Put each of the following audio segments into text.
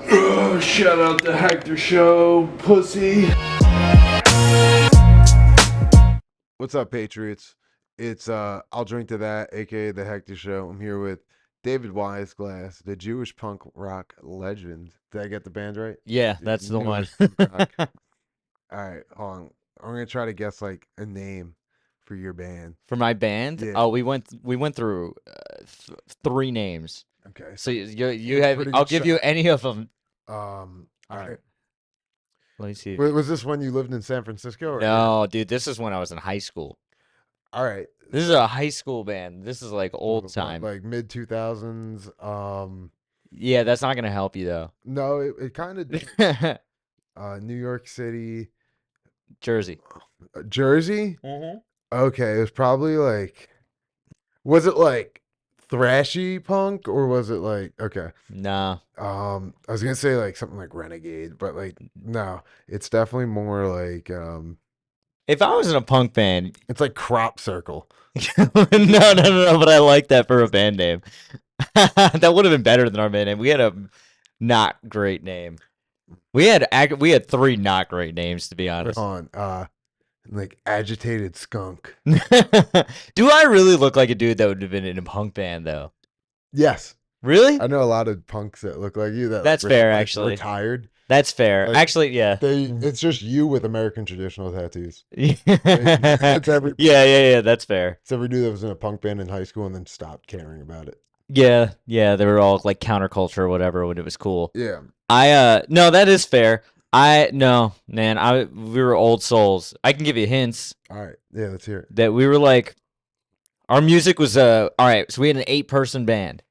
Shout out the Hector Show, pussy. What's up, Patriots? It's I'll drink to that, aka the Hector Show. I'm here with David Wiseglass, the Jewish punk rock legend. Did I get the band right? Yeah, Yeah, that's the one. newest punk rock. All right, hold on. I'm gonna try to guess like a name for your band. For my band, Yeah. oh, we went through three names. Okay. So So you it's a have. pretty I'll good give you shot. any of them. All right. Let me see. Was this when you lived in San Francisco or now? No, dude, this is when I was in high school. All right. This is a high school band. This is like So old time. like mid 2000s. Yeah, that's not gonna help you though. No, it kind of New York City, Jersey. Jersey. Mm-hmm. Okay, it was probably like, was it like thrashy punk or was it like okay? Nah. I was gonna say like something like Renegade, but like no, it's definitely more like If I was in a punk band, it's like Crop Circle. no, but I like that for a band name. That would have been better than our band name. We had a not great name. We had three not great names, to be honest. On like Agitated Skunk. Do I really look like a dude that would have been in a punk band though? Yes, Really? I know a lot of punks that look like you that That's like, fair, like, actually. retired. That's fair. Like, Actually, yeah. It's just you with American traditional tattoos. Yeah, It's every yeah. That's fair. it's every dude that was in a punk band in high school and then stopped caring about it. Yeah. They were all like counterculture or whatever when it was cool. Yeah. No, that is fair. No, man, we were old souls. I can give you hints All right. Yeah, let's hear it. that we were like our music was all right, so we had an 8-person band.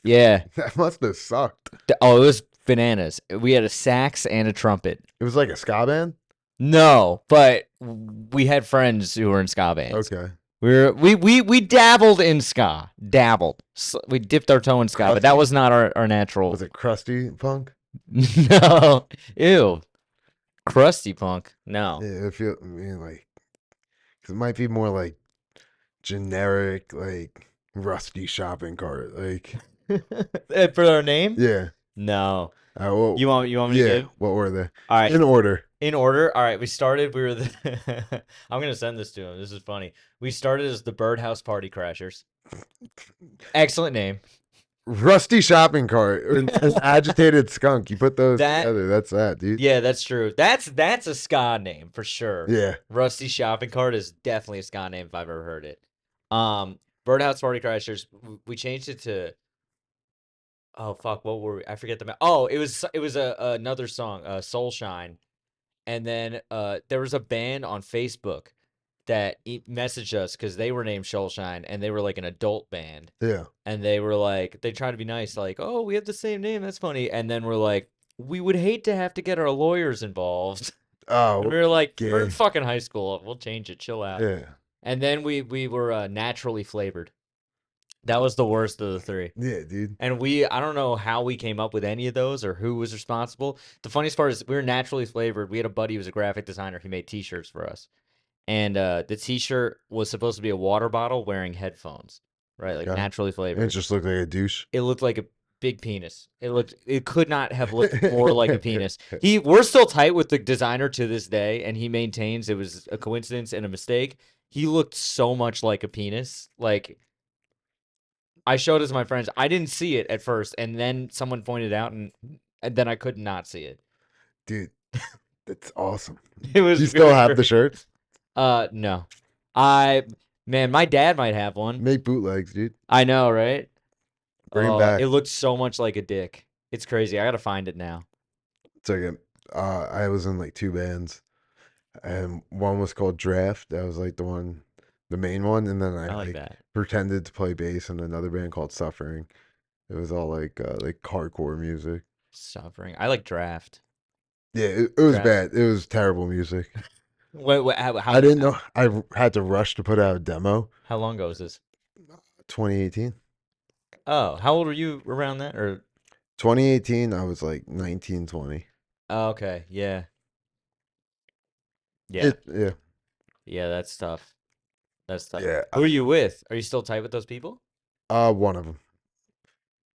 Yeah. That must have sucked. Oh, it was bananas. We had a sax and a trumpet. It was like a ska band? No, but we had friends who were in ska bands. Okay. We dabbled in ska. Dabbled. We dipped our toe in ska, but that was not our natural. Was it crusty punk? No. Ew. Crusty punk. No. Yeah, I mean, like, 'cause it might be more like generic, like rusty shopping cart. Like, For our name? yeah. No. Well, You want me to yeah. give? What were they? All right. In order. In order. All right. We started. We were the. I'm gonna send this to him. This is funny. We started as the Birdhouse Party Crashers. Excellent name. Rusty shopping cart. An agitated skunk. You put those That- together. That's that, dude. Yeah, that's true. That's a ska name for sure. Yeah. Rusty Shopping Cart is definitely a ska name if I've ever heard it. Birdhouse Party Crashers. We changed it to. Oh fuck! What were we? I forget the. Oh, it was another song, Soul Shine, and then there was a band on Facebook that messaged us because they were named Soul Shine and they were like an adult band. Yeah. And they were like, they tried to be nice, like, oh, we have the same name, that's funny. And then we're like, we would hate to have to get our lawyers involved. Oh. And we were like, we're in yeah. fucking high school, we'll change it, chill out. Yeah. And then we were naturally flavored. That was the worst of the three. Yeah, dude. And I don't know how we came up with any of those or who was responsible. The funniest part is we were naturally flavored. We had a buddy who was a graphic designer. He made t-shirts for us. And the t-shirt was supposed to be a water bottle wearing headphones, right? Like Okay. naturally flavored. It just looked like a douche. It looked like a big penis. It could not have looked more like a penis. We're still tight with the designer to this day, and he maintains it was a coincidence and a mistake. He looked so much like a penis. Like, I showed it to my friends. I didn't see it at first, and then someone pointed out, and then I could not see it. Dude, that's awesome. It was. Do you still have the shirts? No. Man, my dad might have one. Make bootlegs, dude. I know, right? Bring 'em back. It looked so much like a dick. It's crazy. I gotta find it now. It's like I was in like 2 bands, and one was called Draft. That was like the main one, and then I I like like that. pretended to play bass in another band called Suffering. It was all like hardcore music. Suffering. I like Draft. Yeah, it was Draft. bad. It was terrible music. How I didn't know. I had to rush to put out a demo. How long ago was this? 2018. Oh, how old were you around that? Or 2018, I was like 19, 20. oh, okay, yeah, yeah, Yeah. yeah. That's tough. That's tough. Yeah. Who are you with? Are you still tight with those people? One of them.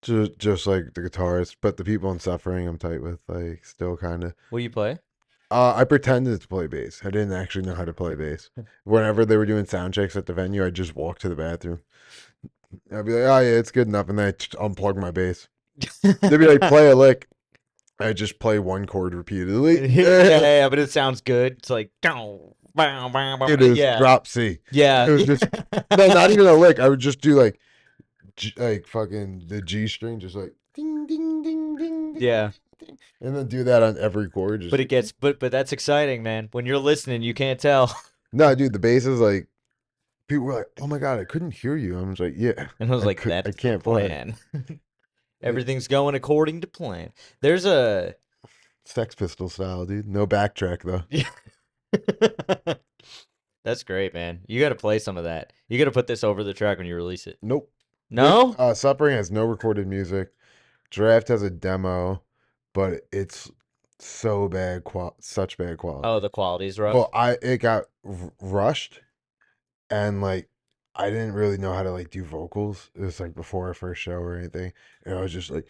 Just like the guitarist, but the people in Suffering I'm tight with, like still kind of. Will you play? I pretended to play bass. I didn't actually know how to play bass. Whenever they were doing sound checks at the venue, I'd just walk to the bathroom. I'd be like, "Oh yeah, it's good enough," and then I unplug my bass. They'd be like, "Play a lick." I just play one chord repeatedly. Yeah, but it sounds good. It's like, It is yeah, drop C. yeah, It was just no, not even a lick. I would just do like like fucking the G string, just like ding ding ding ding ding, yeah. ding, and then do that on every chord. But Just it gets, but that's exciting, man. When you're listening, you can't tell. no, dude. The bass is like people were like, "Oh my god, I couldn't hear you." I was like, "Yeah, And I was like, I that's the can't play." plan. Everything's going according to plan. There's a Sex Pistol style, dude. No backtrack though. That's great, man. You got to play some of that. You got to put this over the track when you release it. Nope. No? Suffering has no recorded music. Draft has a demo, but it's so bad, such bad quality. Oh, the quality's rough. Well, it got rushed, and like I didn't really know how to like do vocals. It was like before our first show or anything, and I was just like,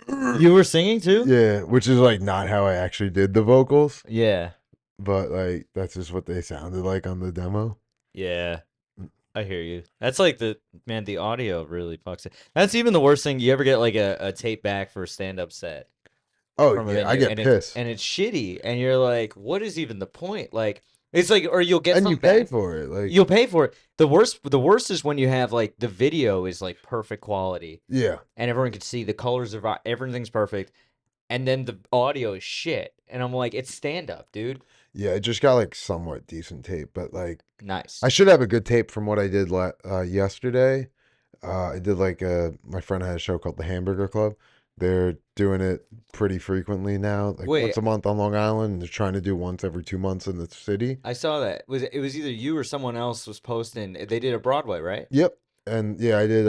You were singing too? yeah, which is like not how I actually did the vocals, Yeah. but like that's just what they sounded like on the demo. Yeah. I hear you. That's like the audio really fucks it. That's even the worst thing. You ever get like a tape back for a stand-up set Oh from a yeah, I venue get pissed, and it's shitty and you're like, what is even the point? Like it's like or you'll get and you something pay back. for it. Like You'll pay for it. The worst is when you have like the video is like perfect quality yeah, and everyone can see the colors are everything's perfect and then the audio is shit. And I'm like, it's stand-up, dude. yeah, I just got like somewhat decent tape, but like Nice. I should have a good tape from what I did yesterday. I did like my friend had a show called the Hamburger Club. They're doing it pretty frequently now, like Wait, once a month on Long Island. And they're trying to do once every 2 months in the city. I saw that. It was either you or someone else was posting. They did a Broadway, right? Yep. And yeah, I did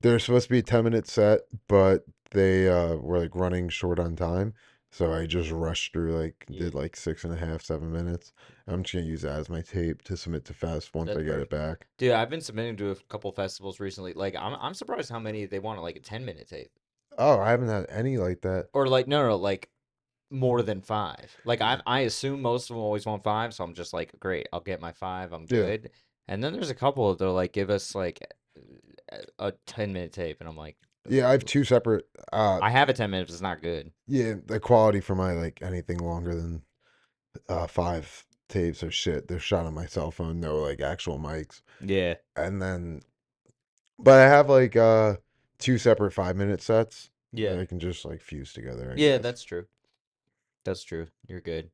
they're supposed to be a 10-minute set, but they were like running short on time. So I just rushed through like Yeah. did like 6.5, 7 minutes. I'm just gonna use that as my tape to submit to Fest once That's I get it perfect. back. Dude, I've been submitting to a couple festivals recently. Like, I'm surprised how many they want like a 10-minute tape, Oh, I haven't had any like that. or like no, like more than five. Like Yeah. I assume most of them always want five, so I'm just like, great, I'll get my five, I'm Yeah. good. And then there's a couple that they're like, give us like a 10-minute tape, and I'm like, Yeah, I have two separate I have a 10 minutes, it's not good. yeah, the quality for my like anything longer than 5 tapes or shit. They're shot on my cell phone, no like actual mics. Yeah, And then but I have like two separate 5 minute sets that yeah, I can just like fuse together, I yeah. guess. That's true. That's true. You're good.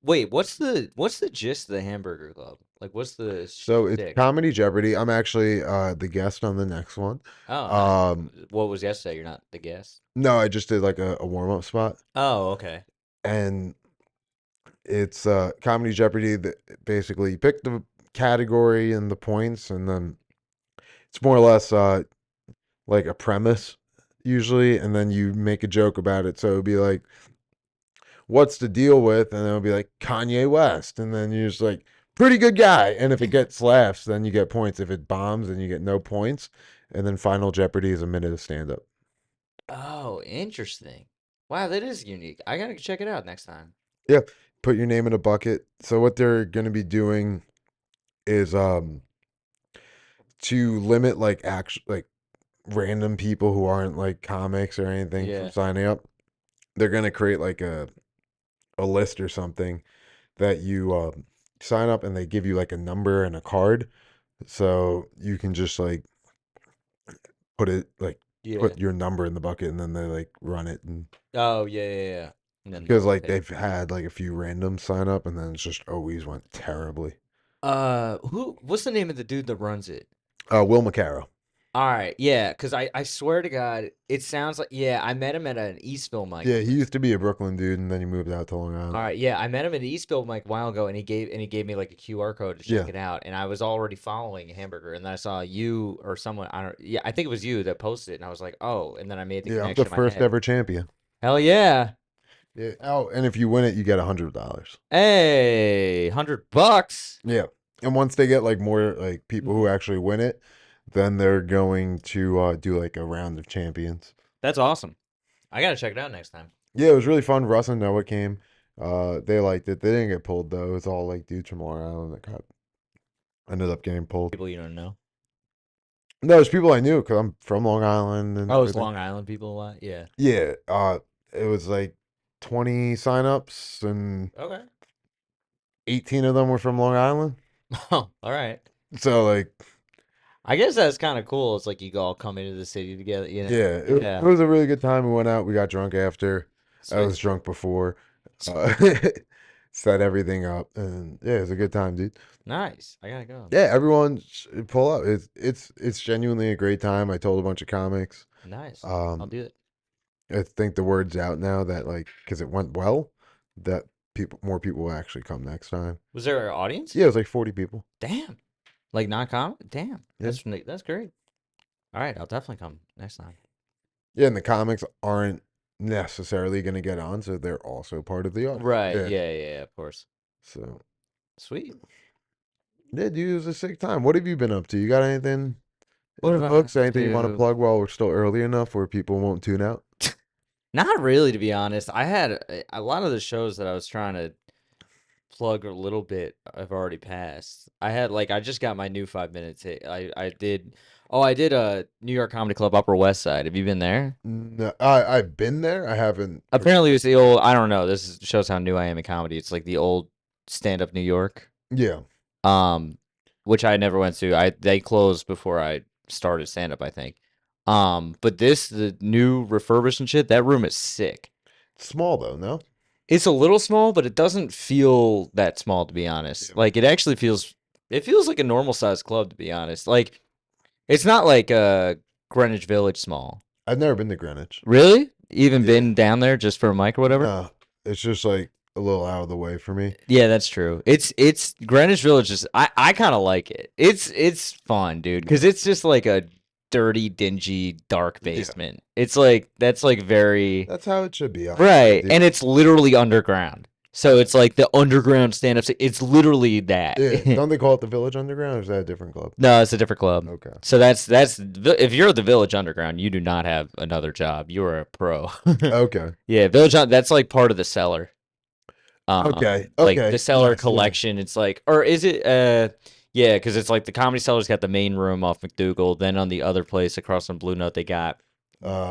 Wait, what's the gist of the Hamburger Club? Like, what's the So it's shtick? Comedy Jeopardy. I'm actually the guest on the next one. Oh, nice. Um What was yesterday? You're not the guest. no, I just did like a warm-up spot. Oh, okay. And it's Comedy Jeopardy that basically you pick the category and the points, and then it's more or less like a premise usually, and then you make a joke about it. So it'd be like, "What's the deal with?" And then it'll be like Kanye West, and then you're just like, "Pretty good guy." And if it gets laughs, then you get points. If it bombs, then you get no points. And then Final Jeopardy is a minute of stand up. Oh, interesting. Wow, that is unique. I gotta check it out next time. Yeah, put your name in a bucket. So what they're gonna be doing is to limit like like random people who aren't like comics or anything from Yeah. signing up. They're gonna create like a list or something that you sign up, and they give you like a number and a card, so you can just like put it like Yeah. put your number in the bucket, and then they like run it, and Oh, yeah, yeah, yeah. And then because they'll like pick. they've had like a few random sign up, and then it's just always went terribly. What's the name of the dude that runs it? Will McCarroll. All right, yeah, because I swear to God, it sounds like, yeah, I met him at an Eastville mic. Yeah, he used to be a Brooklyn dude, and then he moved out to Long All Island. right, yeah, I met him at Eastville mic a while ago, and he gave me like a QR code to check Yeah. it out, and I was already following Hamburger, and then I saw you or someone, I don't, yeah, I think it was you that posted it, and I was like, oh, and then I made the Yeah, I'm connection the in my first head. ever champion. Hell yeah! Yeah. Oh, and if you win it, you get $100. Hey, $100. Yeah. And once they get like more like people who actually win it, then they're going to do like a round of champions. That's awesome. I gotta check it out next time. Yeah, it was really fun. Russ and Noah came. They liked it. They didn't get pulled though. It was all like dudes from Long Island that ended up getting pulled. People you don't know. No, there's people I knew because I'm from Long Island and Oh, it's everything. Long Island people a lot. Yeah. Yeah, it was like 20 signups and Okay. 18 of them were from Long Island. Oh, all right. So like, I guess that's kind of cool. It's like you all come into the city together. You know? yeah, Yeah. it was a really good time. We went out. We got drunk after. I Sweet. was drunk before. Uh, set everything up, and yeah, it was a good time, dude. Nice. I gotta go. Yeah, everyone pull up. It's genuinely a great time. I told a bunch of comics. Nice. I'll Um, do it. I think the word's out now that like because it went well, that more people will actually come next time. Was there an audience? Yeah, it was like 40 people. Damn. Like non-comic? Damn. Yeah. That's great. All right, I'll definitely come next time. Yeah, and the comics aren't necessarily going to get on, so they're also part of the audience. Right. Yeah. Yeah, of course. So, Sweet. yeah, dude, it was a sick time. What have you been up to? You got anything? What in the have I books? Anything you want to do? plug while we're still early enough where people won't tune out? Not really, to be honest. I had a lot of the shows that I was trying to plug a little bit. I've already passed. I just got my new 5 minutes hit. I did. Oh, I did a New York Comedy Club Upper West Side. Have you been there? No, I've been there. I haven't. Apparently, it's the old. I don't know. Shows how new I am in comedy. It's like the old stand-up New York. Yeah. Which I never went to. They closed before I started stand-up, I think. But the new refurbished and shit. That room is sick. Small though, no? It's a little small, but it doesn't feel that small, to be honest. Yeah. Like, it feels like a normal sized club, to be honest. Like, it's not like Greenwich Village small. I've never been to Greenwich. Really? Even Yeah. been down there just for a mic or whatever? No, it's just like a little out of the way for me. Yeah, that's true. It's Greenwich Village is I kind of like it. It's fun, dude, because it's just like a dirty, dingy, dark Yeah. basement. It's like that's like very That's how it should be. honestly, right, dude. and it's literally underground. So it's like the underground stand-up. It's literally that. Yeah, don't they call it the Village Underground, or is that a different club? No, it's a different club. Okay. So that's if you're at the Village Underground, you do not have another job. You are a pro. Okay. Yeah, that's like part of the Cellar. Okay. Like Okay. the Cellar Yes, yeah. collection. It's like, or is it? Yeah, because it's like the Comedy Cellar's got the main room off McDougal. Then on the other place across from Blue Note, they got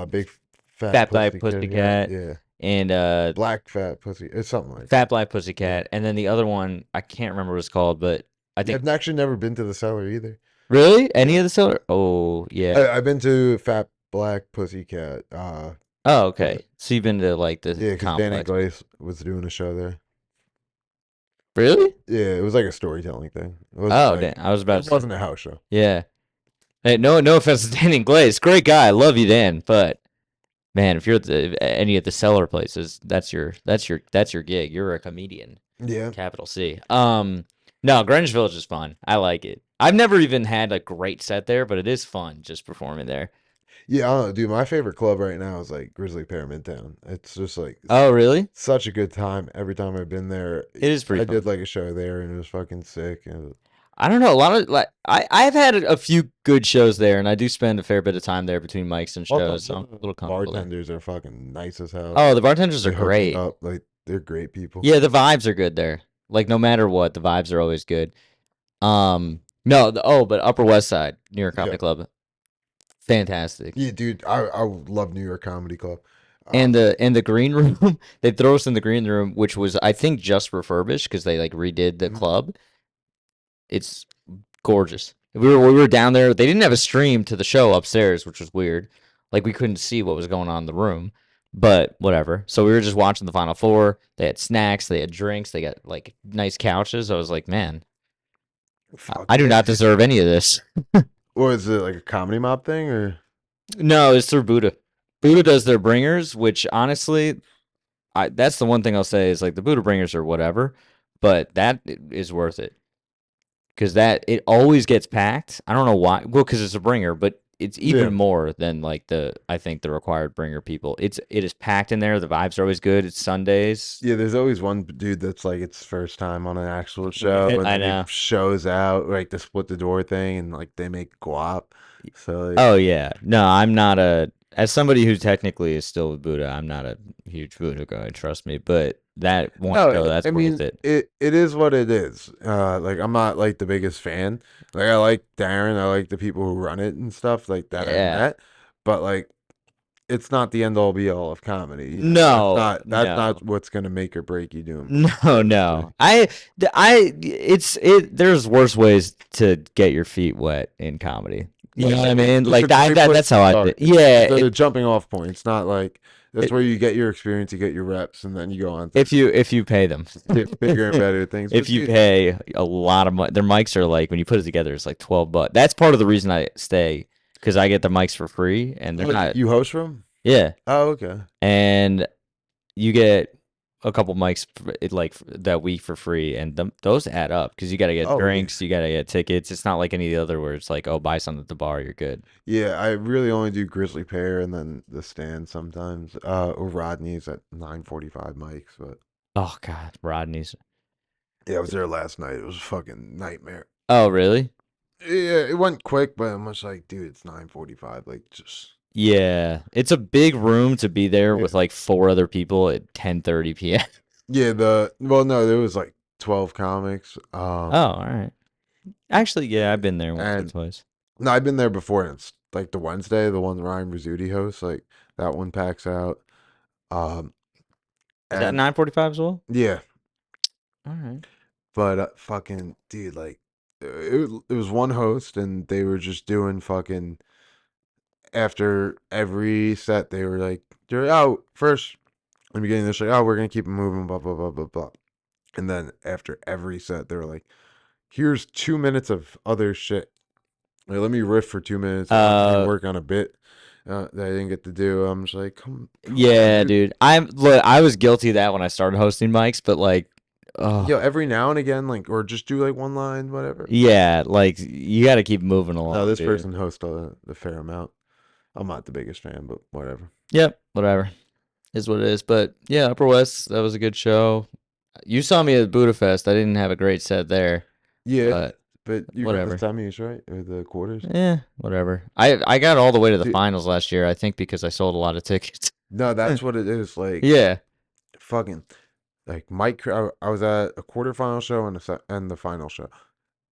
Big Fat Black Pussycat, Pussycat. Yeah. and Black Fat Pussy. It's something like that. Fat Black Pussycat, and then the other one I can't remember what it's called, but I think I've actually never been to the Cellar either. really any of the Cellar. Oh yeah. I've been to Fat Black Pussycat. Oh okay. So you've been to like the Yeah, because Danny complex. Glaze was doing a show there. Really? Yeah, it was like a storytelling thing. It wasn't Oh, like, damn. I was about it to say. wasn't a house show. Yeah. Hey, no offense to Danny Glaze. Great guy. Love you, Dan. But man, if you're at any of the Cellar places, that's your gig. You're a comedian. Yeah. Capital C. No, Greenwich Village is fun. I like it. I've never even had a great set there, but it is fun just performing there. Yeah, I don't know, dude. My favorite club right now is like Grizzly Pear Midtown. It's just like Oh, really? such a good time every time I've been there. It is pretty I fun. did like a show there and it was fucking sick. And I don't know. A lot of like I've had a few good shows there, and I do spend a fair bit of time there between mics and Also, shows. So I'm a little comfortable there. bartenders are fucking nice as hell. Oh, the bartenders They are hook you great. up, like they're great people. Yeah, the vibes are good there. Like no matter what, the vibes are always good. No, but Upper West Side, New York Comedy Yeah. Club, fantastic. Yeah, dude. I love New York Comedy Club. And the green room, they throw us in the green room, which was I think just refurbished because they like redid the Mhm. club. It's gorgeous. We were down there. They didn't have a stream to the show upstairs, which was weird. Like we couldn't see what was going on in the room, but whatever. So we were just watching the final four. They had snacks, they had drinks, they got like nice couches. I was like, man, Fuck I do yeah. not deserve any of this. Or is it like a comedy mob thing or? No, it's through Buddha. Buddha does their bringers, which honestly, that's the one thing I'll say is like the Buddha bringers are whatever, but that is worth it because it always gets packed. I don't know why. Well, because it's a bringer, but it's even Yeah. more than like I think the required bringer people. It is packed in there. The vibes are always good. It's Sundays. Yeah, there's always one dude that's like it's first time on an actual show, and I then he know. shows out like the split the door thing, and like they make guap. So like, Oh yeah. No, I'm not as somebody who technically is still with Buddha, I'm not a huge Buddha guy, trust me. But that one no, show, that's I worth mean it. it is what it is. Like I'm not like the biggest fan. Like I like Darren, I like the people who run it and stuff like that I've Yeah. met, but like it's not the end all be all of comedy. You know, No, that's no. not what's gonna make or break you doing No, so to no. say. There's worse ways to get your feet wet in comedy. You know what I mean? It's a Like great place that's to how I start. did. Yeah, It's a jumping off point. It's not like that's it, where you get your experience, you get your reps, and then you go on to if you pay them. bigger and better things. If But you dude, pay a lot of money, their mics are like when you put it together, it's like $12. That's part of the reason I stay because I get the mics for free and they're not. you host from? Yeah, Oh, okay. and you get a couple mics that week for free, and those add up because you got to get Oh, yeah. drinks, you got to get tickets. It's not like any of the other where it's like, oh, buy something at the bar, you're good. Yeah, I really only do Grizzly Pear and then the stand sometimes. Or Rodney's at 9:45 mics, but Oh God, Rodney's. yeah, I was there last night. It was a fucking nightmare. Oh really? Yeah, it went quick, but I'm just like, dude, it's 9:45. Like, just Yeah, it's a big room to be there yeah, with like four other people at 10:30 p.m. yeah. No, there was like 12 comics. Oh, all right. Actually, yeah, I've been there once or And twice. no, I've been there before. And it's like the Wednesday, the one Ryan Rizzuti hosts, like that one packs out. Um, Is that and 9:45 as well? yeah, All right. but fucking dude, like it was one host, and they were just doing fucking after every set. They were like, they're out first in the beginning. They're like, oh, we're gonna keep it moving, blah blah blah blah blah. And then after every set, they were like, here's 2 minutes of other shit. Like, let me riff for 2 minutes. Let me work on a bit that I didn't get to do. I'm just like, come Yeah, on, dude. dude. I was guilty of that when I started hosting mics, but like, oh, Yo, every now and again, like, or just do like one line, whatever. yeah, like you got to keep moving No, along, this dude. person hosts the fair amount. I'm not the biggest fan, but whatever. Yep, whatever. Is what it is. But yeah, Upper West, that was a good show. You saw me at Budapest. I didn't have a great set there, Yeah, but but you got the whatever. semis, right? Or the quarters? Yeah, whatever. I got all the way to the Dude, finals last year, I think because I sold a lot of tickets. no, that's what it is. Like, Yeah. fucking, like Mike. I was at a quarterfinal show and and the final show.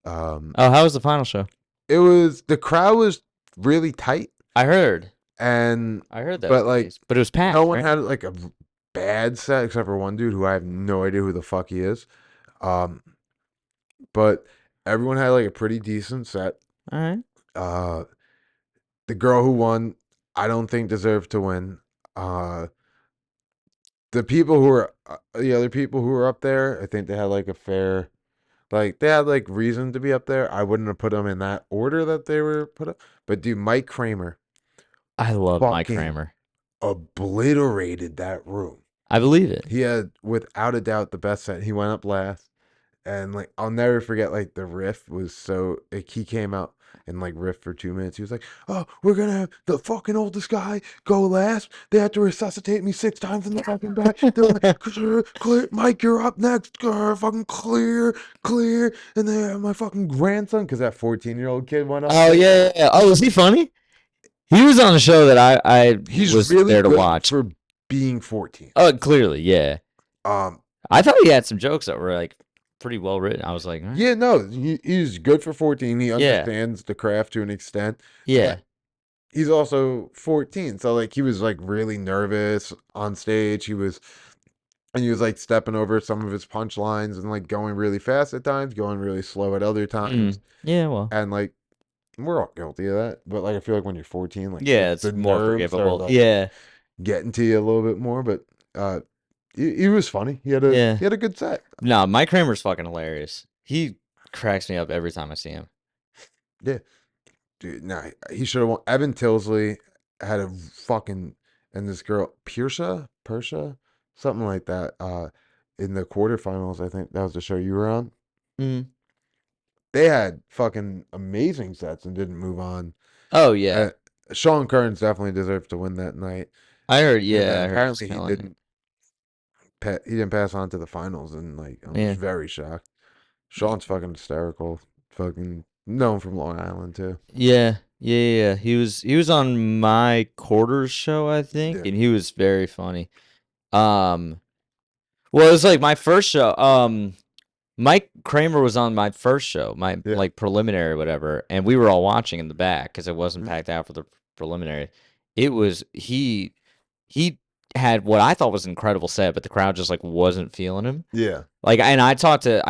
Oh, how was the final show? The crowd was really tight, I heard. and I heard that was but the like case. But it was packed, no one right? had like a bad set except for one dude who I have no idea who the fuck he is. Um, but everyone had like a pretty decent set. All right. Uh, the girl who won, I don't think deserved to win. Uh, the other people who were up there, I think they had like a fair, like they had like reason to be up there. I wouldn't have put them in that order that they were put up. But dude, Mike Kramer I love Mike fucking Kramer. obliterated that room. I believe it. He had without a doubt the best set. He went up last. And like I'll never forget, like the riff was so like he came out and like riff for 2 minutes. He was like, "Oh, we're gonna have the fucking oldest guy go last. They had to resuscitate me 6 times in the fucking back. They're like, clear, Mike, you're up next. Fucking clear, clear." And they have my fucking grandson because that 14-year-old kid went up. Oh there. yeah, yeah. Oh, was he funny? He was on a show that I He's was really there to good watch. for being 14. Oh, clearly, yeah. Um, I thought he had some jokes that were like pretty well written. I was like, all right. yeah, no, he's good for 14. He Yeah. understands the craft to an extent. Yeah. He's also 14, so like he was like really nervous on stage. He was like stepping over some of his punchlines and like going really fast at times, going really slow at other times. Yeah, well. And like we're all guilty of that, but like I feel like when you're 14, like Yeah, it's the more nerves are forgivable. like Yeah. getting to you a little bit more. But he was funny. He had Yeah. a good set. No, Mike Kramer's fucking hilarious. He cracks me up every time I see him. Yeah, dude. Nah, he should have won. Evan Tilsley had a fucking and this girl Persha, something like that. In the quarterfinals, I think that was the show you were on. Mm. They had fucking amazing sets and didn't move on. Oh yeah, Sean Kearns definitely deserves to win that night. I heard. And Yeah, I heard apparently he killing it. didn't. He didn't pass on to the finals, and like I was Yeah. very shocked. Sean's fucking hysterical. Fucking known from Long Island too. Yeah. He was on my quarters show, I think, Yeah. and he was very funny. Well, it was like my first show. Mike Kramer was on my first show, my Yeah. like preliminary or whatever, and we were all watching in the back because it wasn't Mhm. packed out for the preliminary. It was he had what I thought was an incredible set, but the crowd just like wasn't feeling him. Yeah. Like, and I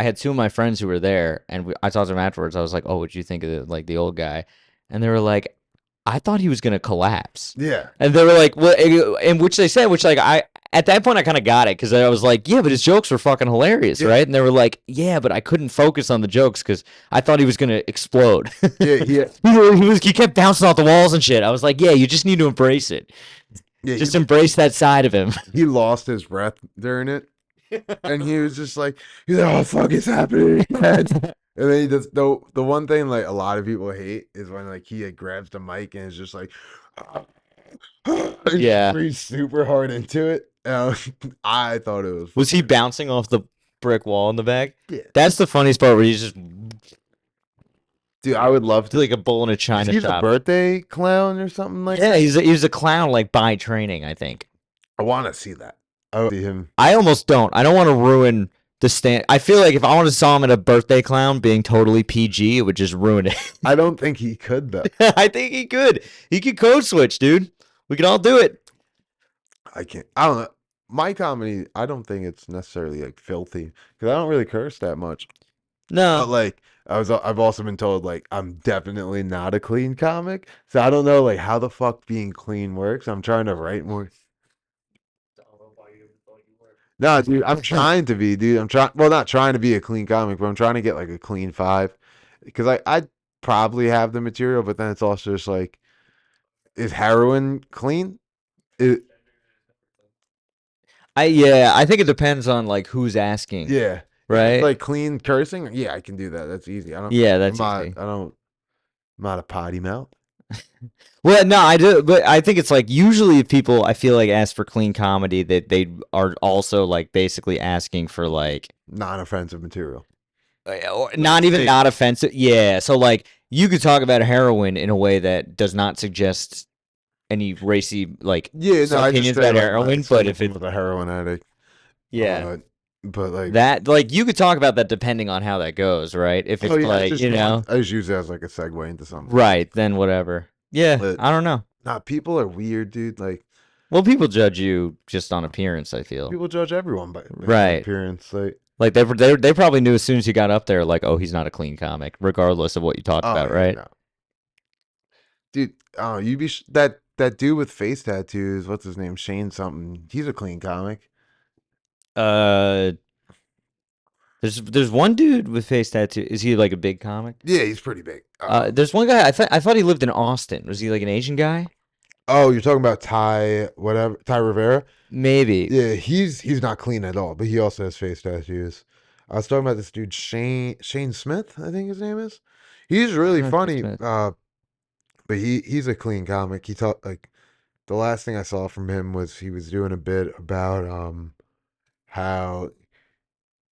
had two of my friends who were there, and I talked to them afterwards. I was like, "Oh, what'd you think of the old guy?" And they were like, "I thought he was gonna collapse." Yeah. And they were like, "Well," and which they said, which like I at that point I kind of got it because I was like, "Yeah, but his jokes were fucking hilarious, Yeah. right?" And they were like, "Yeah, but I couldn't focus on the jokes because I thought he was gonna explode." Yeah. He kept bouncing off the walls and shit. I was like, "Yeah, you just need to embrace it. Yeah. Just embrace that side of him." He lost his breath during it, and he was just like, he's like, "Oh fuck, it's happening!" And then he does the one thing like a lot of people hate is when like he like, grabs the mic and is just like, and Yeah. breathes super hard into it. I thought it was. Was he bouncing off the brick wall in the back? Yeah. That's the funniest part where he's just Dude, I would love to. like a bull in a china He's a shop. birthday clown or something like Yeah, that. he's a clown like by training, I think. I want to see that. I see him. I almost don't. I don't want to ruin the stand. I feel like if I want to saw him at a birthday clown being totally PG, it would just ruin it. I don't think he could though. I think he could. He could code switch, dude. We can all do it. I can't. I don't know. My comedy, I don't think it's necessarily like filthy because I don't really curse that much. But No. like I've also been told like I'm definitely not a clean comic, so I don't know like how the fuck being clean works. I'm trying to write more. No, dude, I'm trying to be, dude. I'm trying. Well, not trying to be a clean comic, but I'm trying to get like a clean 5, because I probably have the material, but then it's also just like, is heroin clean? It, I think it depends on like who's asking. yeah, Right? like clean cursing. Yeah, I can do that. That's easy. I don't. Yeah, that's I'm not, easy. I don't. I'm not a potty mouth. Well, no, I do, but I think it's like usually if people I feel like ask for clean comedy that they are also like basically asking for like Non-offensive material. or not even not offensive. Yeah, so like you could talk about heroin in a way that does not suggest any racy like Yeah, no, I just opinions say, about like, heroin, someone but if it with a heroin addict. yeah. But like That like you could talk about that depending on how that goes, right? If it's oh, yeah, like, just you know, I just use it as like a segue into something. right, then whatever. Yeah, But I don't know. nah, people are weird, dude. Like Well, people judge you just on appearance, I feel. people judge everyone by Right. appearance. Like Like they probably knew as soon as you got up there, like, oh, he's not a clean comic, regardless of what you talked about, yeah, right? no. Dude, oh, you be that dude with face tattoos. What's his name? Shane something. He's a clean comic. Uh, there's one dude with face tattoo. Is he like a big comic? Yeah, he's pretty big. There's one guy. I thought he lived in Austin. Was he like an Asian guy? Oh, you're talking about Ty Rivera? Maybe. Yeah, he's not clean at all, but he also has face tattoos. I was talking about this dude Shane Smith, I think his name is. He's really Shane funny. Smith. But he's a clean comic. He taught like the last thing I saw from him was he was doing a bit about how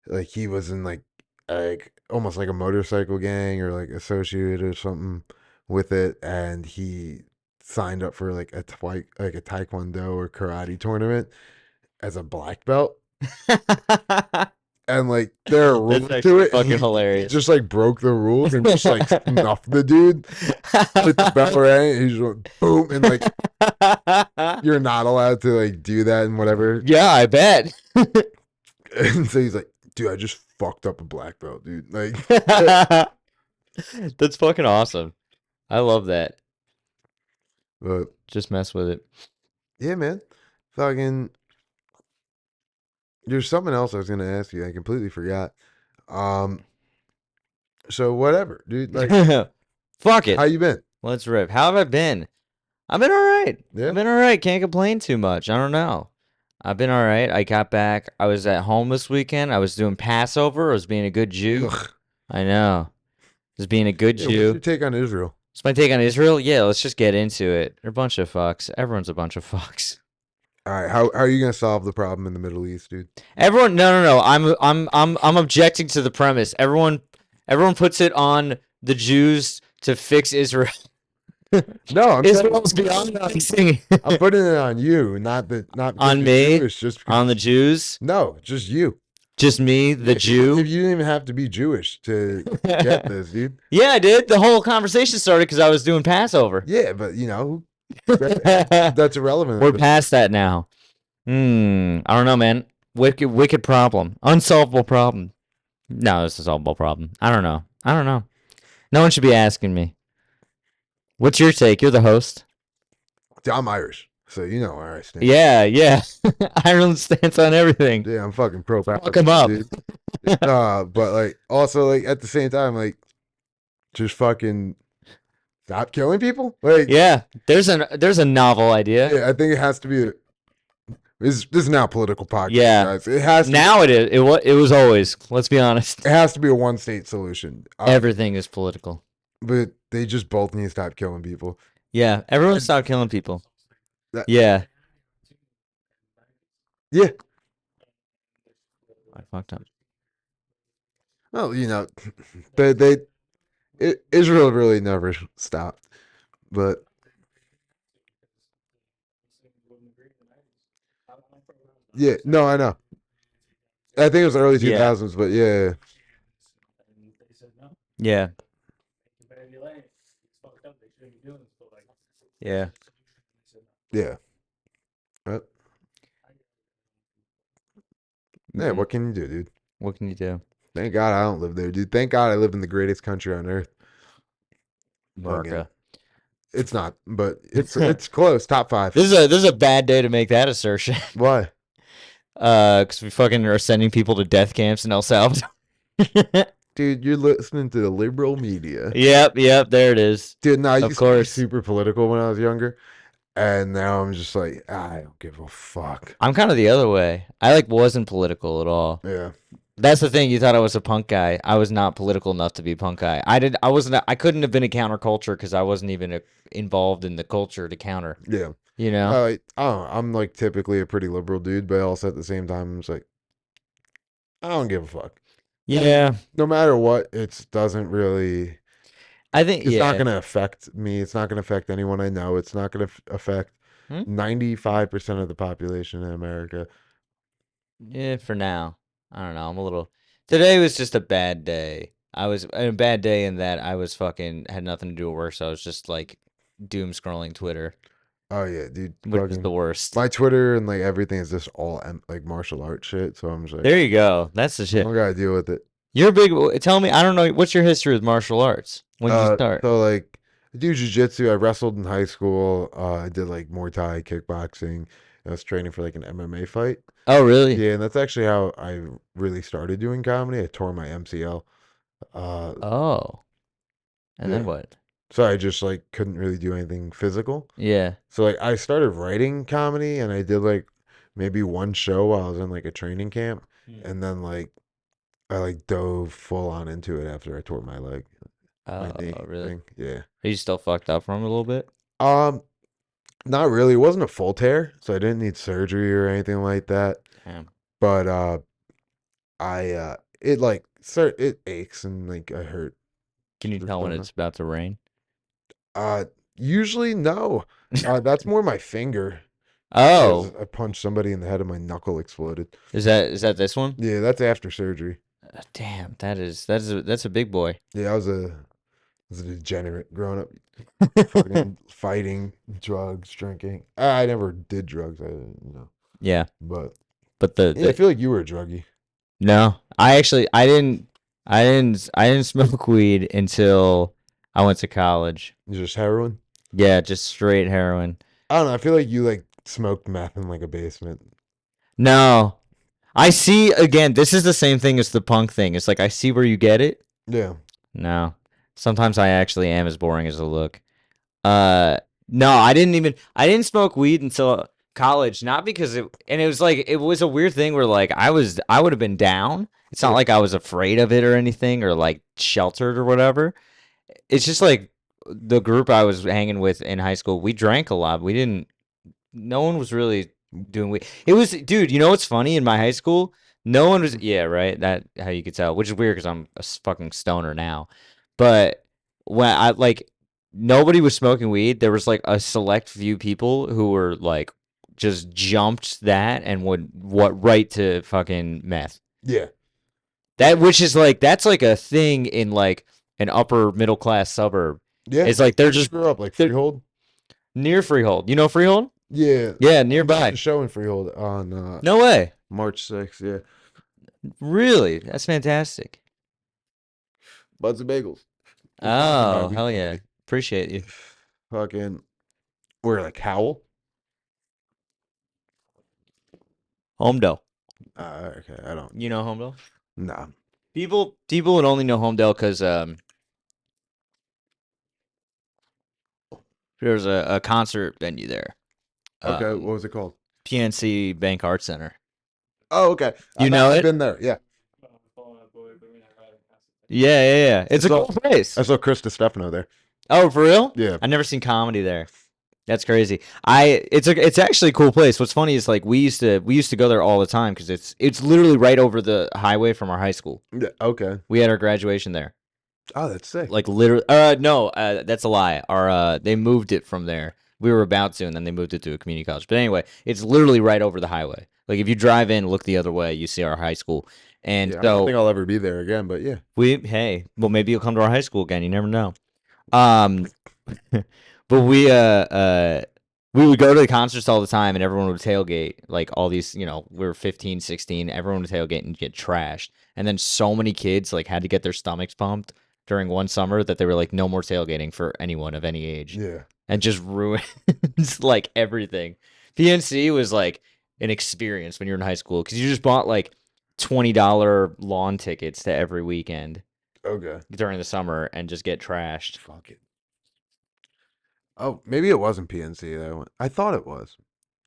like he was in like almost like a motorcycle gang or like associated or something with it, and he signed up for like like a taekwondo or karate tournament as a black belt, and like there are rules That's to actually it. fucking He hilarious. just like broke the rules and just like snuffed the dude with the belt ring. He's like boom, and like you're not allowed to like do that and whatever. Yeah, I bet. And so he's like, dude, I just fucked up a black belt, dude. Like, That's fucking awesome. I love that. but Just mess with it. yeah, man. Fucking, there's something else I was gonna ask you. I completely forgot. So whatever, dude. Like, Fuck it. how you been? Let's rip. How have I been? I've been all right. Yeah. I've been all right. Can't complain too much. I don't know. I've been all right. I got back. I was at home this weekend. I was doing Passover. I was being a good Jew. Ugh. I know. Just being a good Yeah, what's Jew. your take on Israel? It's my take on Israel. Yeah, let's just get into it. They're a bunch of fucks. Everyone's a bunch of fucks. All right, how are you gonna solve the problem in the Middle East, dude? Everyone, no. I'm objecting to the premise. Everyone puts it on the Jews to fix Israel. No, I'm saying, Israel's beyond fixing. I'm putting it on you, not because On you're me? Jewish, just because On the Jews, no, just you. just me, the Jew. If you didn't even have to be Jewish to get this, dude. Yeah, I did. The whole conversation started because I was doing Passover. Yeah, but We're that's irrelevant. past that now. I don't know, man. Wicked problem. Unsolvable problem. No, it's a solvable problem. I don't know. No one should be asking me. What's your take? You're the host. I'm Irish, so you know where I stand. Yeah. Ireland's stance on everything. Yeah, I'm fucking pro. Fuck 'em up. Dude. But like, also like at the same time, like, just fucking stop killing people. Like, Yeah, there's a novel idea. yeah, I think it has to be. This is now a political podcast, Yeah. guys. It has to. Now it is. It was always. Let's be honest. It has to be a one-state solution. Everything is political. But they just both need to stop killing people. Yeah, everyone stop killing people. That- Yeah. Yeah. I fucked up. Well, Israel really never stopped, but yeah, no, I know. I think it was early 2000s, but yeah. Yeah. Yeah. Yeah. Yeah, what can you do, dude? What can you do? Thank God I don't live there, dude. Thank God I live in the greatest country on earth. America. It's not, but it's close. Top 5. This is a bad day to make that assertion. Why? Because we fucking are sending people to death camps in El Salvador. Dude, you're listening to the liberal media. Yep, there it is. Dude, no, I used to be course. super political when I was younger. And now I'm just like, I don't give a fuck. I'm kind of the other way. I wasn't political at all. Yeah. That's the thing. You thought I was a punk guy. I was not political enough to be a punk guy. I couldn't have been a counterculture because I wasn't even involved in the culture to counter. Yeah. You know? I don't know. I'm like typically a pretty liberal dude, but also at the same time, I'm just like, I don't give a fuck. Yeah. No matter what, it doesn't really. I think it's not going to affect me. It's not going to affect anyone I know. It's not going to affect 95% of the population in America. Yeah, for now. I don't know. Today was just a bad day. I was a bad day in that I was fucking had nothing to do at work, so I was just like doom scrolling Twitter. Oh yeah, dude. Which is the worst. My Twitter and like everything is just all like martial arts shit. So I'm just like, there you go. That's the shit. I gotta deal with it. You're big. Tell me. I don't know. What's your history with martial arts? When did you start? So like, I do jiu-jitsu. I wrestled in high school. I did like Muay Thai, kickboxing. I was training for like an MMA fight. Oh really? Yeah, and that's actually how I really started doing comedy. I tore my MCL. Oh. And then what? So I just like couldn't really do anything physical. Yeah. So like I started writing comedy and I did like maybe one show while I was in like a training camp. And then like I like dove full on into it after I tore my leg. Oh, really? Thing. Yeah. Are you still fucked up from it a little bit? Not really. It wasn't a full tear, so I didn't need surgery or anything like that. Damn. But it aches and like I hurt. Can you tell when it's about to rain? Usually no. That's more my finger. Oh, I punched somebody in the head and my knuckle exploded. Is that this one? Yeah, that's after surgery. Damn, that's a big boy. Yeah, I was a degenerate growing up, fucking fighting, drugs, drinking. I never did drugs. Yeah, but I feel like you were a druggie. No, I didn't smoke weed until I went to college. Just heroin? Yeah, just straight heroin. I don't know. I feel like you like smoked meth in like a basement. No, I see. Again, this is the same thing as the punk thing. It's like I see where you get it. Yeah. No, sometimes I actually am as boring as I look. No, I didn't smoke weed until college. Not because it was a weird thing where like I would have been down. It's not like I was afraid of it or anything or like sheltered or whatever. It's just like the group I was hanging with in high school, we drank a lot. We didn't. No one was really doing weed. It was, dude. You know what's funny in my high school? No one was. Yeah, right. That how you could tell, which is weird because I'm a fucking stoner now. But when I like, nobody was smoking weed. There was like a select few people who were like just jumped that and would what right to fucking meth. Yeah. That which is like that's like a thing in like an upper middle class suburb. Yeah. It's like they're I just grew up like they're Freehold. near Freehold. You know Freehold? Yeah. Yeah, The nearby. show in Freehold on No way. March 6th. Yeah. Really? That's fantastic. Buds and Bagels. We're sponsored by Oh, Weed hell yeah. Company. Appreciate you. Fucking, we're like Howell. Homedale. Okay, I don't. You know Homedale? Nah. People would only know Homedale because there's a concert venue there. Okay, what was it called? PNC Bank Arts Center. Oh, okay. You know I've it? been there. Yeah. Yeah. It's a saw- cool place. I saw Chris DiStefano there. Oh, for real? Yeah. I've never seen comedy there. That's crazy. It's actually a cool place. What's funny is like we used to go there all the time because it's literally right over the highway from our high school. Yeah. Okay. We had our graduation there. Oh, that's sick. Like literally, no, that's a lie. They moved it from there. We were about to, and then they moved it to a community college. But anyway, it's literally right over the highway. Like if you drive in, look the other way, you see our high school. And Yeah, I don't so think I'll ever be there again, but yeah. well, maybe you'll come to our high school again. You never know. Um, but we would go to the concerts all the time, and everyone would tailgate. Like all these, we were 15, 16. Everyone would tailgate and get trashed. And then so many kids like had to get their stomachs pumped during one summer that they were like, no more tailgating for anyone of any age, Yeah. and just ruins like everything. PNC was like an experience when you're in high school because you just bought like $20 lawn tickets to every weekend Okay. during the summer and just get trashed. Fuck it. Oh, maybe it wasn't PNC that I went. I thought it was.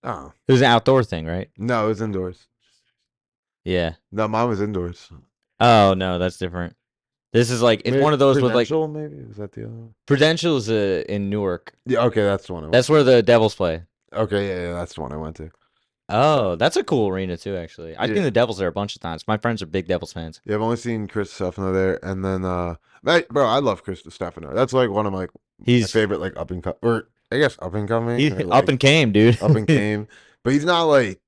Oh. It was an outdoor thing, right? No, it was indoors. Yeah. No, mine was indoors. Oh no, that's different. This is like it's Maybe one of those with like Prudential, maybe? Is that the other one? Prudential's in Newark. Yeah, okay, that's the one I went That's where the Devils play. Okay, yeah, that's the one I went to. Oh, that's a cool arena too. Actually, I've Yeah. seen the Devils there a bunch of times. My friends are big Devils fans. Yeah, I've only seen Chris Stefano there, and then bro, I love Chris Stefano. That's like one of my He's favorite like up and or I guess up and coming. he or, up and came, dude. up and came, but he's not like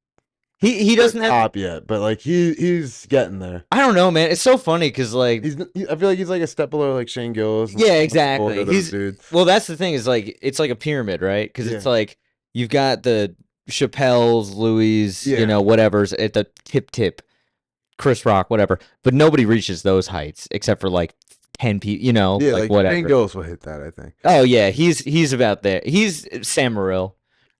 he doesn't have. top yet, but like he's getting there. I don't know, man. It's so funny because like I feel like he's like a step below like Shane Gillis. and Yeah, older exactly. than He's dude. well. That's the thing is like it's like a pyramid, right? Because it's Yeah. like you've got the Chappelle's, Louis, Yeah. whatever's at the tip, Chris Rock, whatever. But nobody reaches those heights except for like 10 people, Yeah, like like whatever. Shane Gillis will hit that, I think. Oh yeah, he's about there. He's Sam Morril,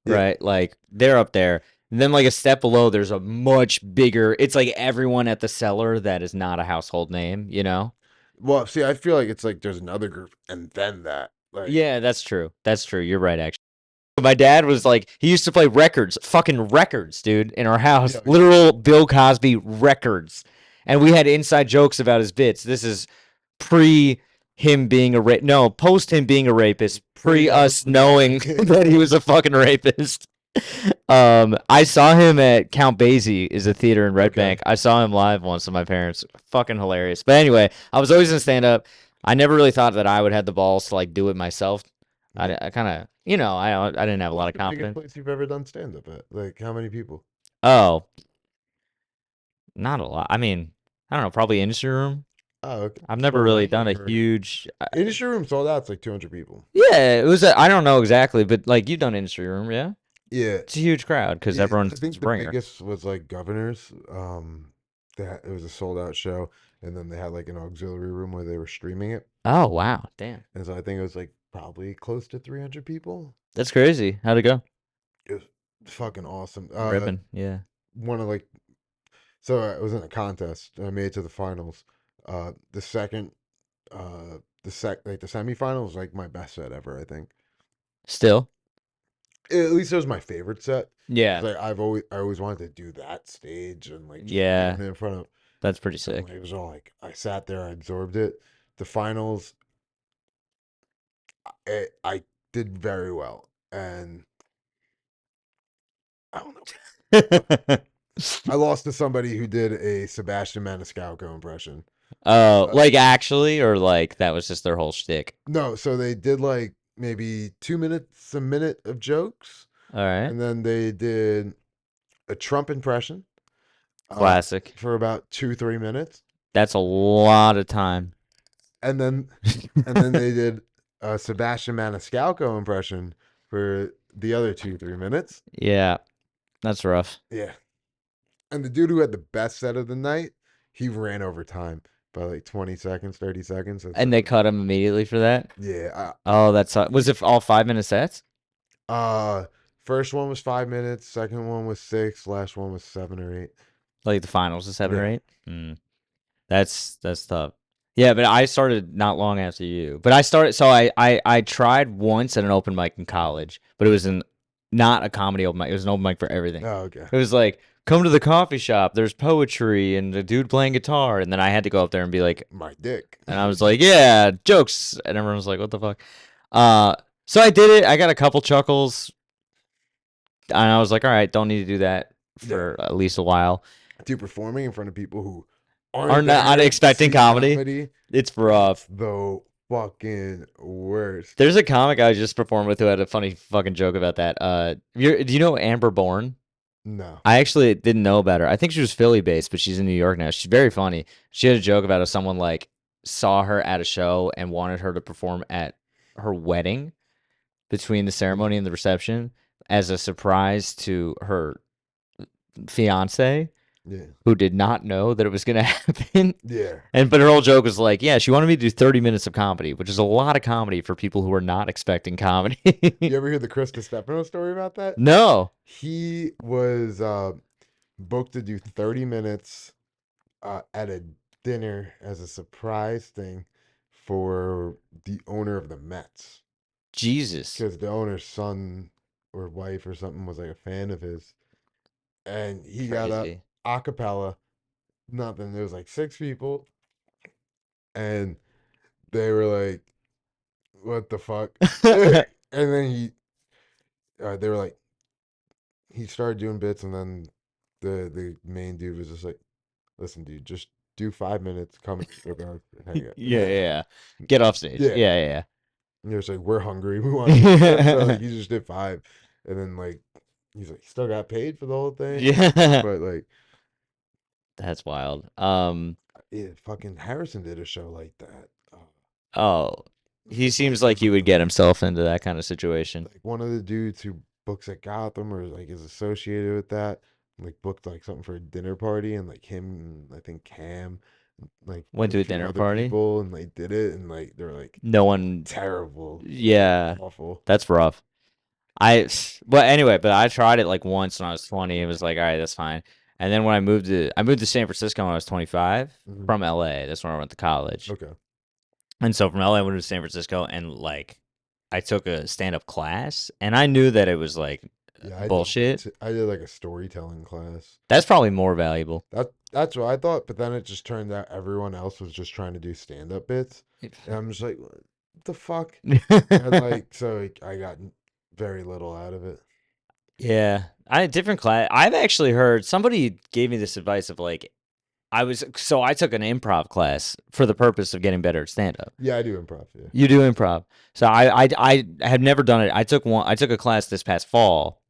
Yeah. right? Like they're up there. And then like a step below, there's a much bigger. It's like everyone at the cellar that is not a household name, Well, see, I feel like it's like there's another group, and then that. Like, Yeah, that's true. That's true. You're right, actually. My dad was like, he used to play records, fucking records, dude, in our house. Yeah. Literal Bill Cosby records. And we had inside jokes about his bits. This is pre him being post him being a rapist, pre us knowing that he was a fucking rapist. I saw him at Count Basie is a theater in Red Okay. Bank. I saw him live once with my parents. Fucking hilarious. But anyway, I was always in stand up. I never really thought that I would have the balls to like do it myself. I kind of, I didn't have a lot of What's the biggest confidence. place you've ever done stand up at? Like, how many people? Oh, not a lot. I mean, I don't know, probably industry room. Oh, okay. I've never Well, really I've done a never- huge. Industry room sold out. It's like 200 people. Yeah, it was. I don't know exactly, but like you've done industry room, yeah. Yeah. It's a huge crowd because Yeah, everyone's I think a the bringer. biggest was like Governors. It was a sold out show, and then they had like an auxiliary room where they were streaming it, Oh wow, damn, and so I think it was like probably close to 300 people. that's crazy. How'd it go? It was fucking awesome. Ripping, yeah. One of like, so I was in a contest and I made it to the finals. The second, the semifinals was like my best set ever. I think. Still, At least it was my favorite set. yeah, Like I always wanted to do that stage and like just Yeah. stand in front of. that's pretty So sick. it was all like I sat there, I absorbed it. The finals, I did very well, and I don't know. I lost to somebody who did a Sebastian Maniscalco impression. Oh, Uh, like actually, or like that was just their whole shtick. no, so they did like maybe 2 minutes, a minute of jokes, All right, and then they did a Trump impression uh, classic. for about 2-3 minutes, That's a lot of time. and then they did a Sebastian Maniscalco impression for the other 2-3 minutes. Yeah, that's rough. Yeah, and the dude who had the best set of the night, he ran over time by like 20 seconds, 30 seconds. And they cut him immediately for that. Yeah. Oh, that's was it all 5 minute sets? First one was 5 minutes, second one was 6, last one was 7 or 8. Like the finals is 7 or Yeah. 8. That's tough. Yeah, but I started not long after you. But I started, so I tried once at an open mic in college, but it was not a comedy open mic. It was an open mic for everything. Oh, okay. It was like, come to the coffee shop. There's poetry and a dude playing guitar, and then I had to go up there and be like, My dick. and I was like, yeah, jokes, and everyone was like, what the fuck? So I did it. I got a couple chuckles, and I was like, all right, don't need to do that for at least a while. Dude, performing in front of people who Are aren't not there to expecting see comedy. It's rough. the fucking worst. There's a comic I just performed with who had a funny fucking joke about that. Do you know Amber Bourne? No. I actually didn't know about her. I think she was Philly based, but she's in New York now. She's very funny. She had a joke about if someone like saw her at a show and wanted her to perform at her wedding between the ceremony and the reception as a surprise to her fiance, Yeah. who did not know that it was going to happen. Yeah. But her whole joke was like, yeah, she wanted me to do 30 minutes of comedy, which is a lot of comedy for people who are not expecting comedy. You ever hear the Chris Stefano story about that? No. He was booked to do 30 minutes at a dinner as a surprise thing for the owner of the Mets. Jesus. Because the owner's son or wife or something was like a fan of his. And he got up Crazy. a cappella, nothing. There was like 6 people. And they were like, what the fuck? And then they were like, he started doing bits, and then the main dude was just like, listen, dude, just do 5 minutes, come and hang out. Yeah. Get off stage. Yeah. Yeah. And he was like, we're hungry. We want to eat. So like, he just did 5. And then like, he's like, still got paid for the whole thing. Yeah. But like, That's wild. yeah, fucking Harrison did a show like that. Oh, he seems like he would get himself into that kind of situation. Like one of the dudes who books at Gotham or like is associated with that, like booked like something for a dinner party, and like him and I think Cam like Went to a few dinner other party? people, and like did it, and like they were like No one. terrible, Yeah, awful. that's rough. But anyway, but I tried it like once when I was 20. It was like, all right, that's fine. And then when I moved to San Francisco when I was 25 Mhm. from LA. That's when I went to college. Okay. And so from LA I went to San Francisco, and like I took a stand-up class, and I knew that it was like Yeah, bullshit. I did like a storytelling class. That's probably more valuable. That's what I thought, but then it just turned out everyone else was just trying to do stand-up bits, and I'm just like, what the fuck? And like, so like, I got very little out of it. Yeah, I had different class. I've actually heard somebody gave me this advice of like, I took an improv class for the purpose of getting better at stand up. Yeah, I do improv. Yeah. You do improv. So I have never done it. I took a class this past fall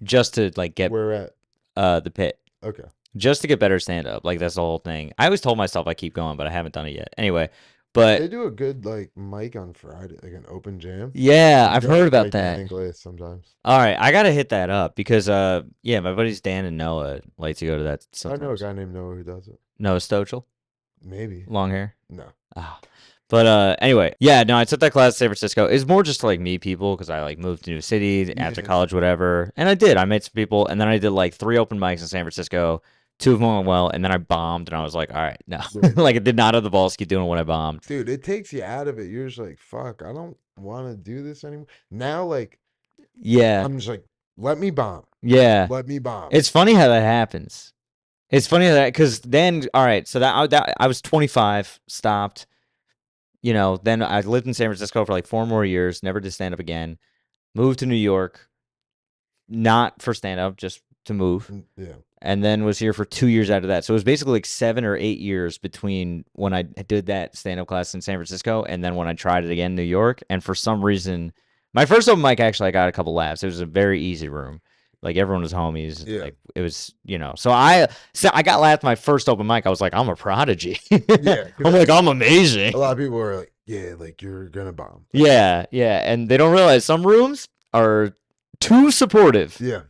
just to like get Where at? the pit. Okay. Just to get better stand up. Like that's the whole thing. I always told myself I keep going, but I haven't done it yet. Anyway, They but do a good like mic on Friday, like an open jam. yeah, I've Go heard with, about like, that. Dan Glass sometimes. All right, I gotta hit that up because yeah, my buddies Dan and Noah like to go to that I know a sometimes. guy named Noah who does it. Noah Stochel, Maybe. long hair. No. Ah. But anyway, yeah, no, I took that class in San Francisco. It's more just to like meet people because I like moved to a new city after Yeah. college, whatever. And I did. I met some people, and then I did like 3 open mics in San Francisco. 2 of them went well, and then I bombed, and I was like, all right, no, Yeah. like I did not have the balls to keep doing what I bombed. Dude, it takes you out of it. You're just like, fuck, I don't want to do this anymore. Now, like, Yeah, I'm just like, let me bomb. yeah. Let me bomb. It's funny how that happens. It's funny how that because then, all right, so that I was 25, stopped. then I lived in San Francisco for like 4 more years, never did stand up again. Moved to New York, not for stand up, just to move. Yeah. And then was here for 2 years after that. So it was basically like 7 or 8 years between when I did that stand up class in San Francisco and then when I tried it again in New York. And for some reason, my first open mic actually I got a couple laughs. It was a very easy room. Like everyone was homies. Yeah. Like it was, so I got laughed my first open mic. I was like, I'm a prodigy. Yeah. I'm like, I'm amazing. A lot of people were like, yeah, like you're gonna bomb. Yeah, yeah. And they don't realize some rooms are too supportive. Yeah.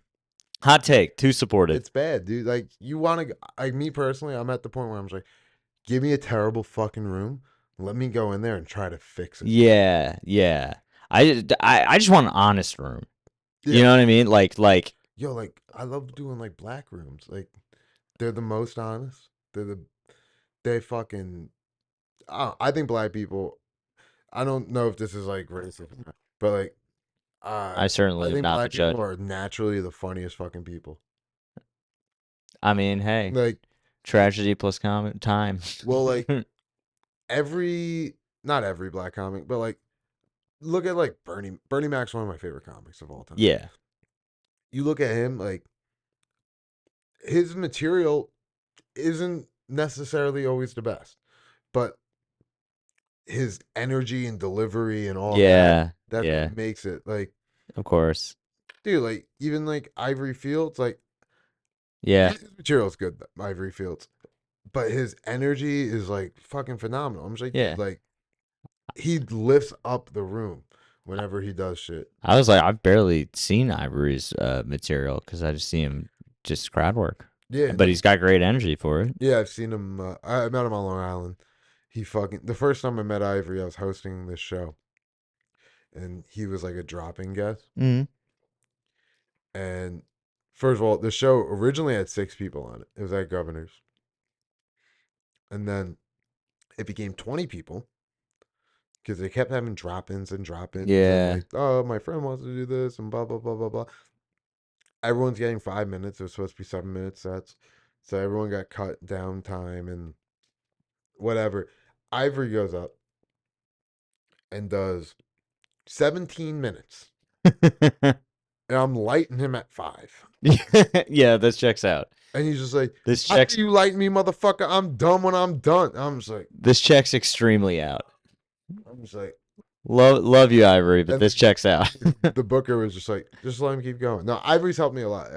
Hot take, too supportive. It's bad, dude. Like you want to, like me personally, I'm at the point where I'm just like, give me a terrible fucking room. Let me go in there and try to fix it. Yeah, yeah. I just want an honest room. Yeah. You know what I mean? Like Yo, like I love doing like black rooms. Like they're the most honest. They fucking. I think black people. I don't know if this is like racist, but like I certainly I am think not the black people judge. are naturally the funniest fucking people. I mean, hey, Like, tragedy plus comment time. well, like not every black comic, but like look at like Bernie Mac's one of my favorite comics of all time. Yeah. You look at him, like his material isn't necessarily always the best, but his energy and delivery and all Yeah. that's Yeah. what makes it. Like, Of course. dude, like even like Ivory Fields, like Yeah. his material is good, Ivory Fields, but his energy is like fucking phenomenal. I'm just like, Yeah. dude, like he lifts up the room whenever he does shit. I was like, I've barely seen Ivory's material because I just see him just crowd work. Yeah, But he's got great energy for it. yeah, I've seen him. I met him on Long Island. He fucking the first time I met Ivory, I was hosting this show, and he was like a dropping guest. Mm-hmm. And first of all, the show originally had 6 people on it. It was at Governor's, and then it became 20 people because they kept having drop-ins and drop-ins. Yeah. And like, oh, my friend wants to do this, and blah blah blah blah blah. Everyone's getting 5 minutes. It was supposed to be 7-minute sets, so everyone got cut down time and whatever. Ivory goes up and does 17 minutes. And I'm lighting him at 5. Yeah, this checks out. And he's just like, This after checks you light me, motherfucker, I'm done when I'm done. I'm just like, this checks extremely out. I'm just like, Love you, Ivory, but And this checks out. the booker was just like, just let him keep going. No, Ivory's helped me a lot.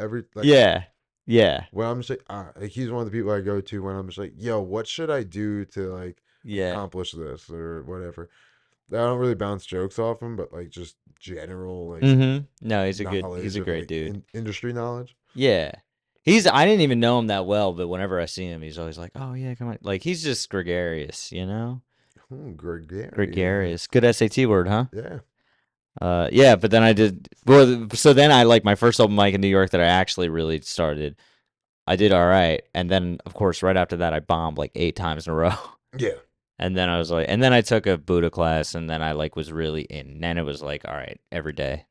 Yeah. Yeah. When I'm just like he's one of the people I go to when I'm just like, yo, what should I do to like Yeah. accomplish this or whatever. I don't really bounce jokes off him, but like just general like Mm-hmm. No, he's a knowledge of, great like, dude. Industry knowledge. Yeah. I didn't even know him that well, but whenever I see him, he's always like, oh yeah, come on. Like he's just gregarious, Gregarious. Gregarious. Good SAT word, huh? Yeah. Yeah, but then I did so then I like my first open mic in New York that I actually really started. I did all right, and then of course right after that I bombed like 8 times in a row. Yeah. And then I was like, and then I took a Buddha class, and then I like was really in. And then it was like, all right, every day.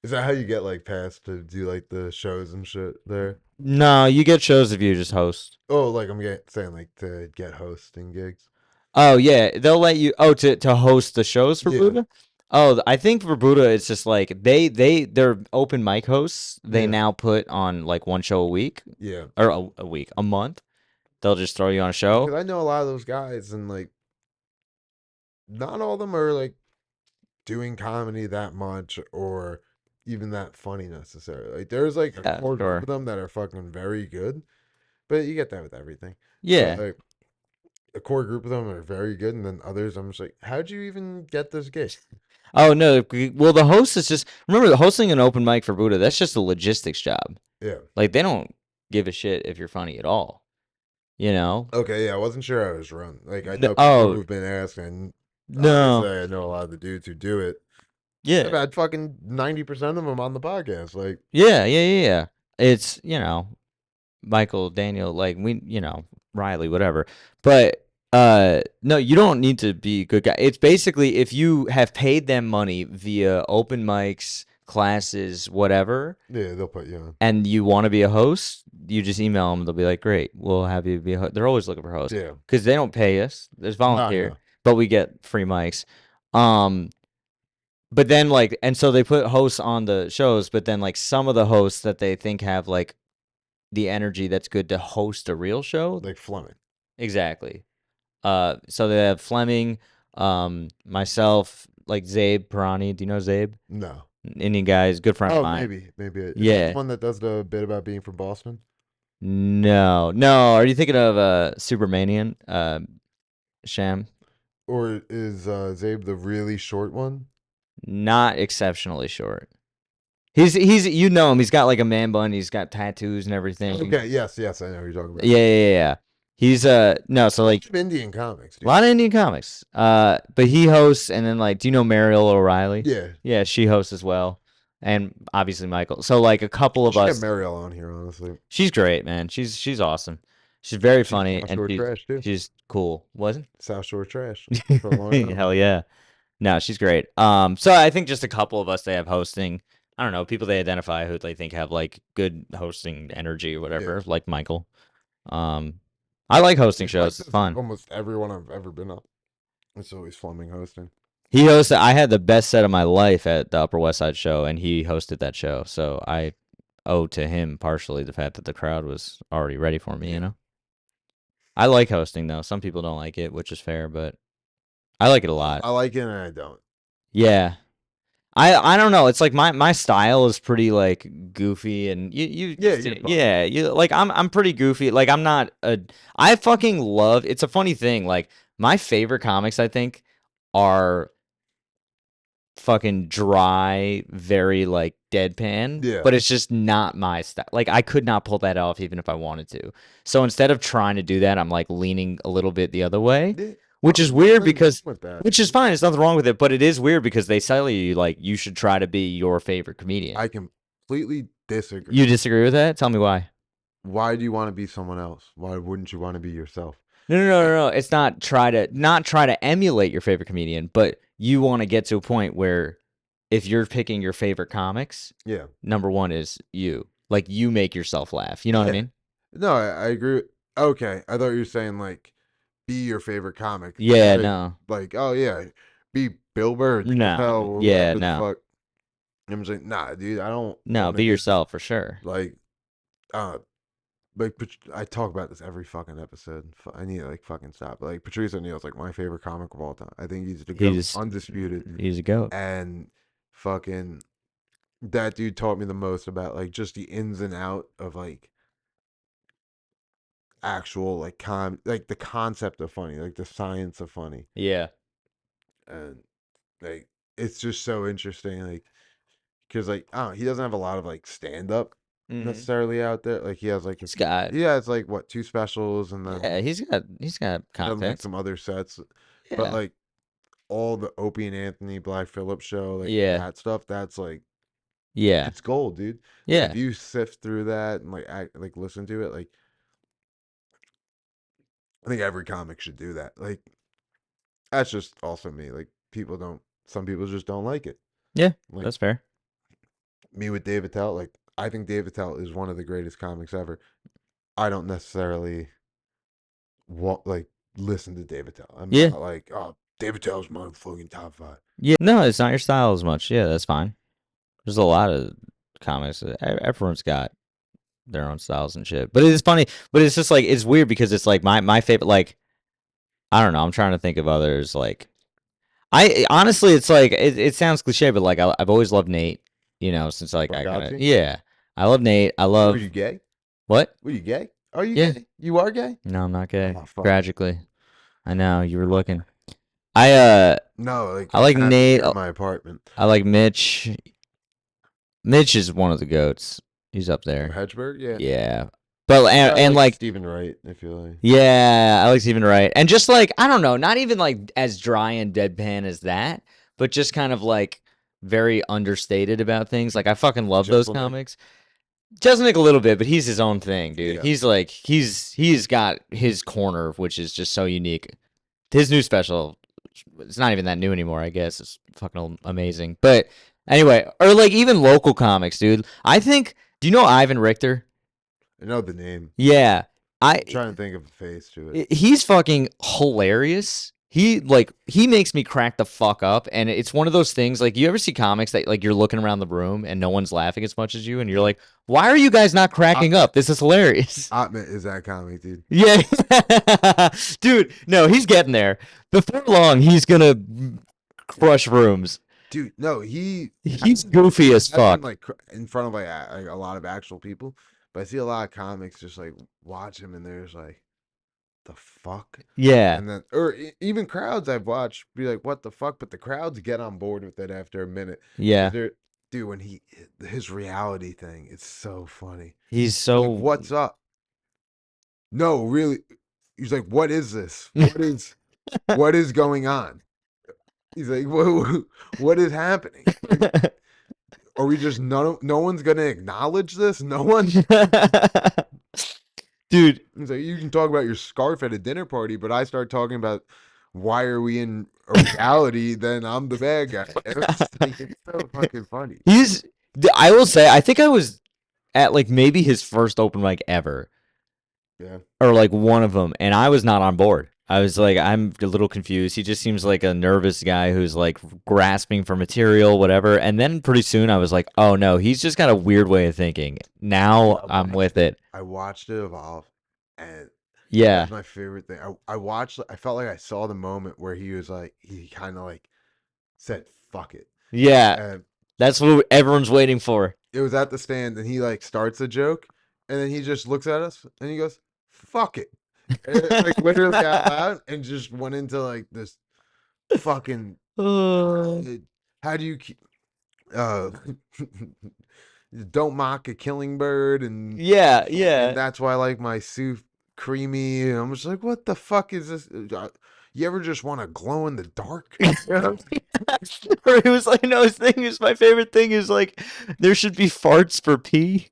Is that how you get like passed to do like the shows and shit there? No, you get shows if you just host. Oh, like saying like to get hosting gigs. Oh yeah, they'll let you. Oh, to host the shows for Yeah. Buddha. Oh, I think for Buddha, it's just like they're open mic hosts. They Yeah. now put on like one show a week Yeah. or a week, a month. They'll just throw you on a show. Because I know a lot of those guys, and like, not all of them are like doing comedy that much or even that funny necessarily. Like, there's like a Yeah, core sure. group of them that are fucking very good, but you get that with everything. Yeah. But, like, a core group of them are very good, and then others, I'm just like, how'd you even get this gig? Oh no. Well, the host is just remember the hosting an open mic for Buddha. That's just a logistics job. Yeah. Like they don't give a shit if you're funny at all. Okay, yeah, I wasn't sure I was wrong. Like, I No- know people oh. who've been asking. No. Obviously, I know a lot of the dudes who do it. Yeah. I've had fucking 90% of them on the podcast. Like, Yeah. It's, Michael, Daniel, like Riley, whatever. But no, you don't need to be a good guy. It's basically if you have paid them money via open mics, classes, whatever, yeah, they'll put you on. and you want to be a host, you just email them. They'll be like, "Great, we'll have you be a host." They're always looking for hosts Yeah. because they don't pay us. There's volunteer. No. but we get free mics. But then like, and so they put hosts on the shows, but then like some of the hosts that they think have like the energy that's good to host a real show. Like Fleming. Exactly. So they have Fleming, myself, like Zabe Pirani. Do you know Zabe? No. Indian guy, is a good friend of Oh, mine. maybe. Is that Yeah. the one that does the bit about being from Boston? No. Are you thinking of Supermanian? Sham? Or is Zabe the really short one? Not exceptionally short. He's you know him. He's got like a man bun. He's got tattoos and everything. Okay, yes, I know who you're talking about. Yeah. He's no, so like Indian comics, a dude. lot of Indian comics. But he hosts, and then like, do you know Mariel O'Reilly? Yeah. Yeah, she hosts as well, and obviously Michael. So like a couple of Should us. get Mariel on here, honestly. She's great, man. She's awesome. She's very funny, South and Shore trash too. she's cool. Wasn't? South Shore trash. For a long time. Hell yeah. No, she's great. So I think just a couple of us they have hosting. I don't know, people they identify who they think have like good hosting energy or whatever, like Michael. I like hosting shows. It's fun. Almost everyone I've ever been on. It's always Fleming hosting. He hosted. I had the best set of my life at the Upper West Side show, and he hosted that show. So I owe to him partially the fact that the crowd was already ready for me. You know. I like hosting though. Some people don't like it, which is fair, but I like it a lot. I like it and I don't. Yeah. I don't know. It's like my style is pretty like goofy, and you like I'm pretty goofy. Like I'm not a I fucking love. It's a funny thing. Like my favorite comics, I think, are fucking dry, very like deadpan. Yeah. But it's just not my style. Like I could not pull that off even if I wanted to. So instead of trying to do that, I'm like leaning a little bit the other way. Yeah. Which is weird because, that. which is fine. There's nothing wrong with it, but it is weird because they tell you like you should try to be your favorite comedian. I completely disagree. You disagree with that? Tell me why. Why do you want to be someone else? Why wouldn't you want to be yourself? No. It's not try to emulate your favorite comedian, but you want to get to a point where if you're picking your favorite comics, yeah, number one is you. Like you make yourself laugh. You know what I mean? No, I agree. Okay, I thought you were saying like be your favorite comic. Yeah, no. Like, oh yeah, be Bill Burr. No. Yeah, no. Fuck. I'm saying, nah, dude, I don't. No, be yourself for sure. Like I talk about this every fucking episode. I need to like fucking stop. Like Patrice O'Neal's like my favorite comic of all time. I think he's the goat, undisputed. He's a goat. And fucking that dude taught me the most about like just the ins and out of like actual like like the concept of funny, like the science of funny. Yeah. And like it's just so interesting, like because like he doesn't have a lot of like stand up necessarily out there. Like he has like he has like what 2 specials and then yeah, he's got content. Like some other sets, but like all the Opie and Anthony, Black Phillip show, like that stuff, that's like it's gold, dude. Yeah, like, if you sift through that and like listen to it, like I think every comic should do that. Like that's just also me. Like some people just don't like it. Yeah, like, that's fair. Me with Dave Attell, like I think Dave Attell is one of the greatest comics ever. I don't necessarily listen to Dave Attell. I'm not like, oh, Dave Attell's my fucking top 5. Yeah, no, it's not your style as much. Yeah, that's fine. There's a lot of comics. Everyone's got their own styles and shit. But it's funny. But it's just like it's weird because it's like my favorite. Like I don't know. I'm trying to think of others. Like I honestly, it's like it sounds cliche, but like I've always loved Nate. You know, since like I kind of I love Nate. I love. Were you gay? What? Were you gay? Are you gay? You are gay? No, I'm not gay. Tragically, I know you were looking. I like Nate. In my apartment. I like Mitch. Mitch is one of the goats. He's up there. Hedgeberg, yeah. Yeah. But and like Stephen Wright, I feel like. Yeah, I like Stephen Wright. And just like I don't know, not even like as dry and deadpan as that, but just kind of like very understated about things. Like I fucking love those comics. Jeselnik a little bit, but he's his own thing, dude. Yeah. He's like he's got his corner, which is just so unique. His new special, it's not even that new anymore, I guess. It's fucking amazing. But anyway, or like even local comics, dude. I think. Do you know Ivan Richter? I know the name. Yeah, I'm trying to think of a face to it. He's fucking hilarious. he makes me crack the fuck up, and it's one of those things like you ever see comics that like you're looking around the room and no one's laughing as much as you, and you're like, why are you guys not cracking up? This is hilarious. Otman is that comic, dude. Yeah, dude, no, he's getting there. Before long, he's gonna crush rooms. Dude, no, He's goofy as hasn't, fuck. like in front of like a lot of actual people, but I see a lot of comics just like watch him and they're just like, the fuck? Yeah, And then, or even crowds I've watched be like, what the fuck? But the crowds get on board with it after a minute. 'Cause yeah. they're, dude, when his reality thing, it's so funny. He's Like, so what's up? No, really. He's like, what is this? What is going on? He's like, what is happening? Like, are we just no one's gonna acknowledge this? No one. dude. He's like, you can talk about your scarf at a dinner party, but I start talking about why are we in a reality? Then I'm the bad guy. It's so fucking funny. I will say, I think I was at like maybe his first open mic ever, Yeah. or like one of them, and I was not on board. I was like, I'm a little confused. He just seems like a nervous guy who's like grasping for material, whatever. And then pretty soon I was like, oh no, he's just got a weird way of thinking. Now I'm with it. I watched it evolve, and Yeah, that's my favorite thing. I watched. I felt like I saw the moment where he was like, he kind of like said, "Fuck it," yeah. and That's what everyone's waiting for. it was at the stand, and he like starts a joke, and then he just looks at us, and he goes, "Fuck it," and like literally out loud, and just went into like this fucking. How do you keep? Uh, don't mock a killing bird, and Yeah, yeah. that's why I like my soup creamy. And I'm just like, what the fuck is this? You ever just want to glow in the dark? You know? Or it was like, no, his thing is my favorite thing is like there should be farts for pee.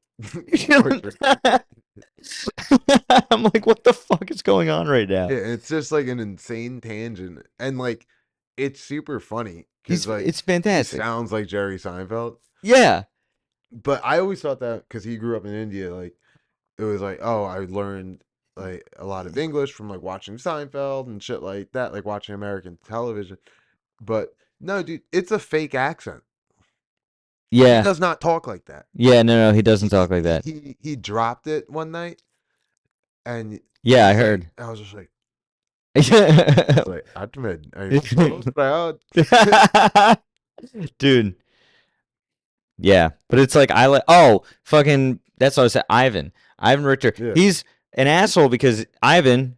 I'm like, what the fuck is going on right now? Yeah, it's just like an insane tangent, and like it's super funny because like It's he fantastic. sounds like Jerry Seinfeld. Yeah, But I always thought that because he grew up in India, like it was like, oh, I learned like a lot of English from like watching Seinfeld and shit like that, like watching American television. But no, dude, it's a fake accent. He yeah, does not talk like that. yeah. No, he doesn't talk like that. He dropped it one night, and Yeah, I he's like- heard. I was just like, Ahmed, I'm so proud. Dude. Yeah, but it's like fucking that's what I said. Ivan Richter. Yeah. He's an asshole because Ivan.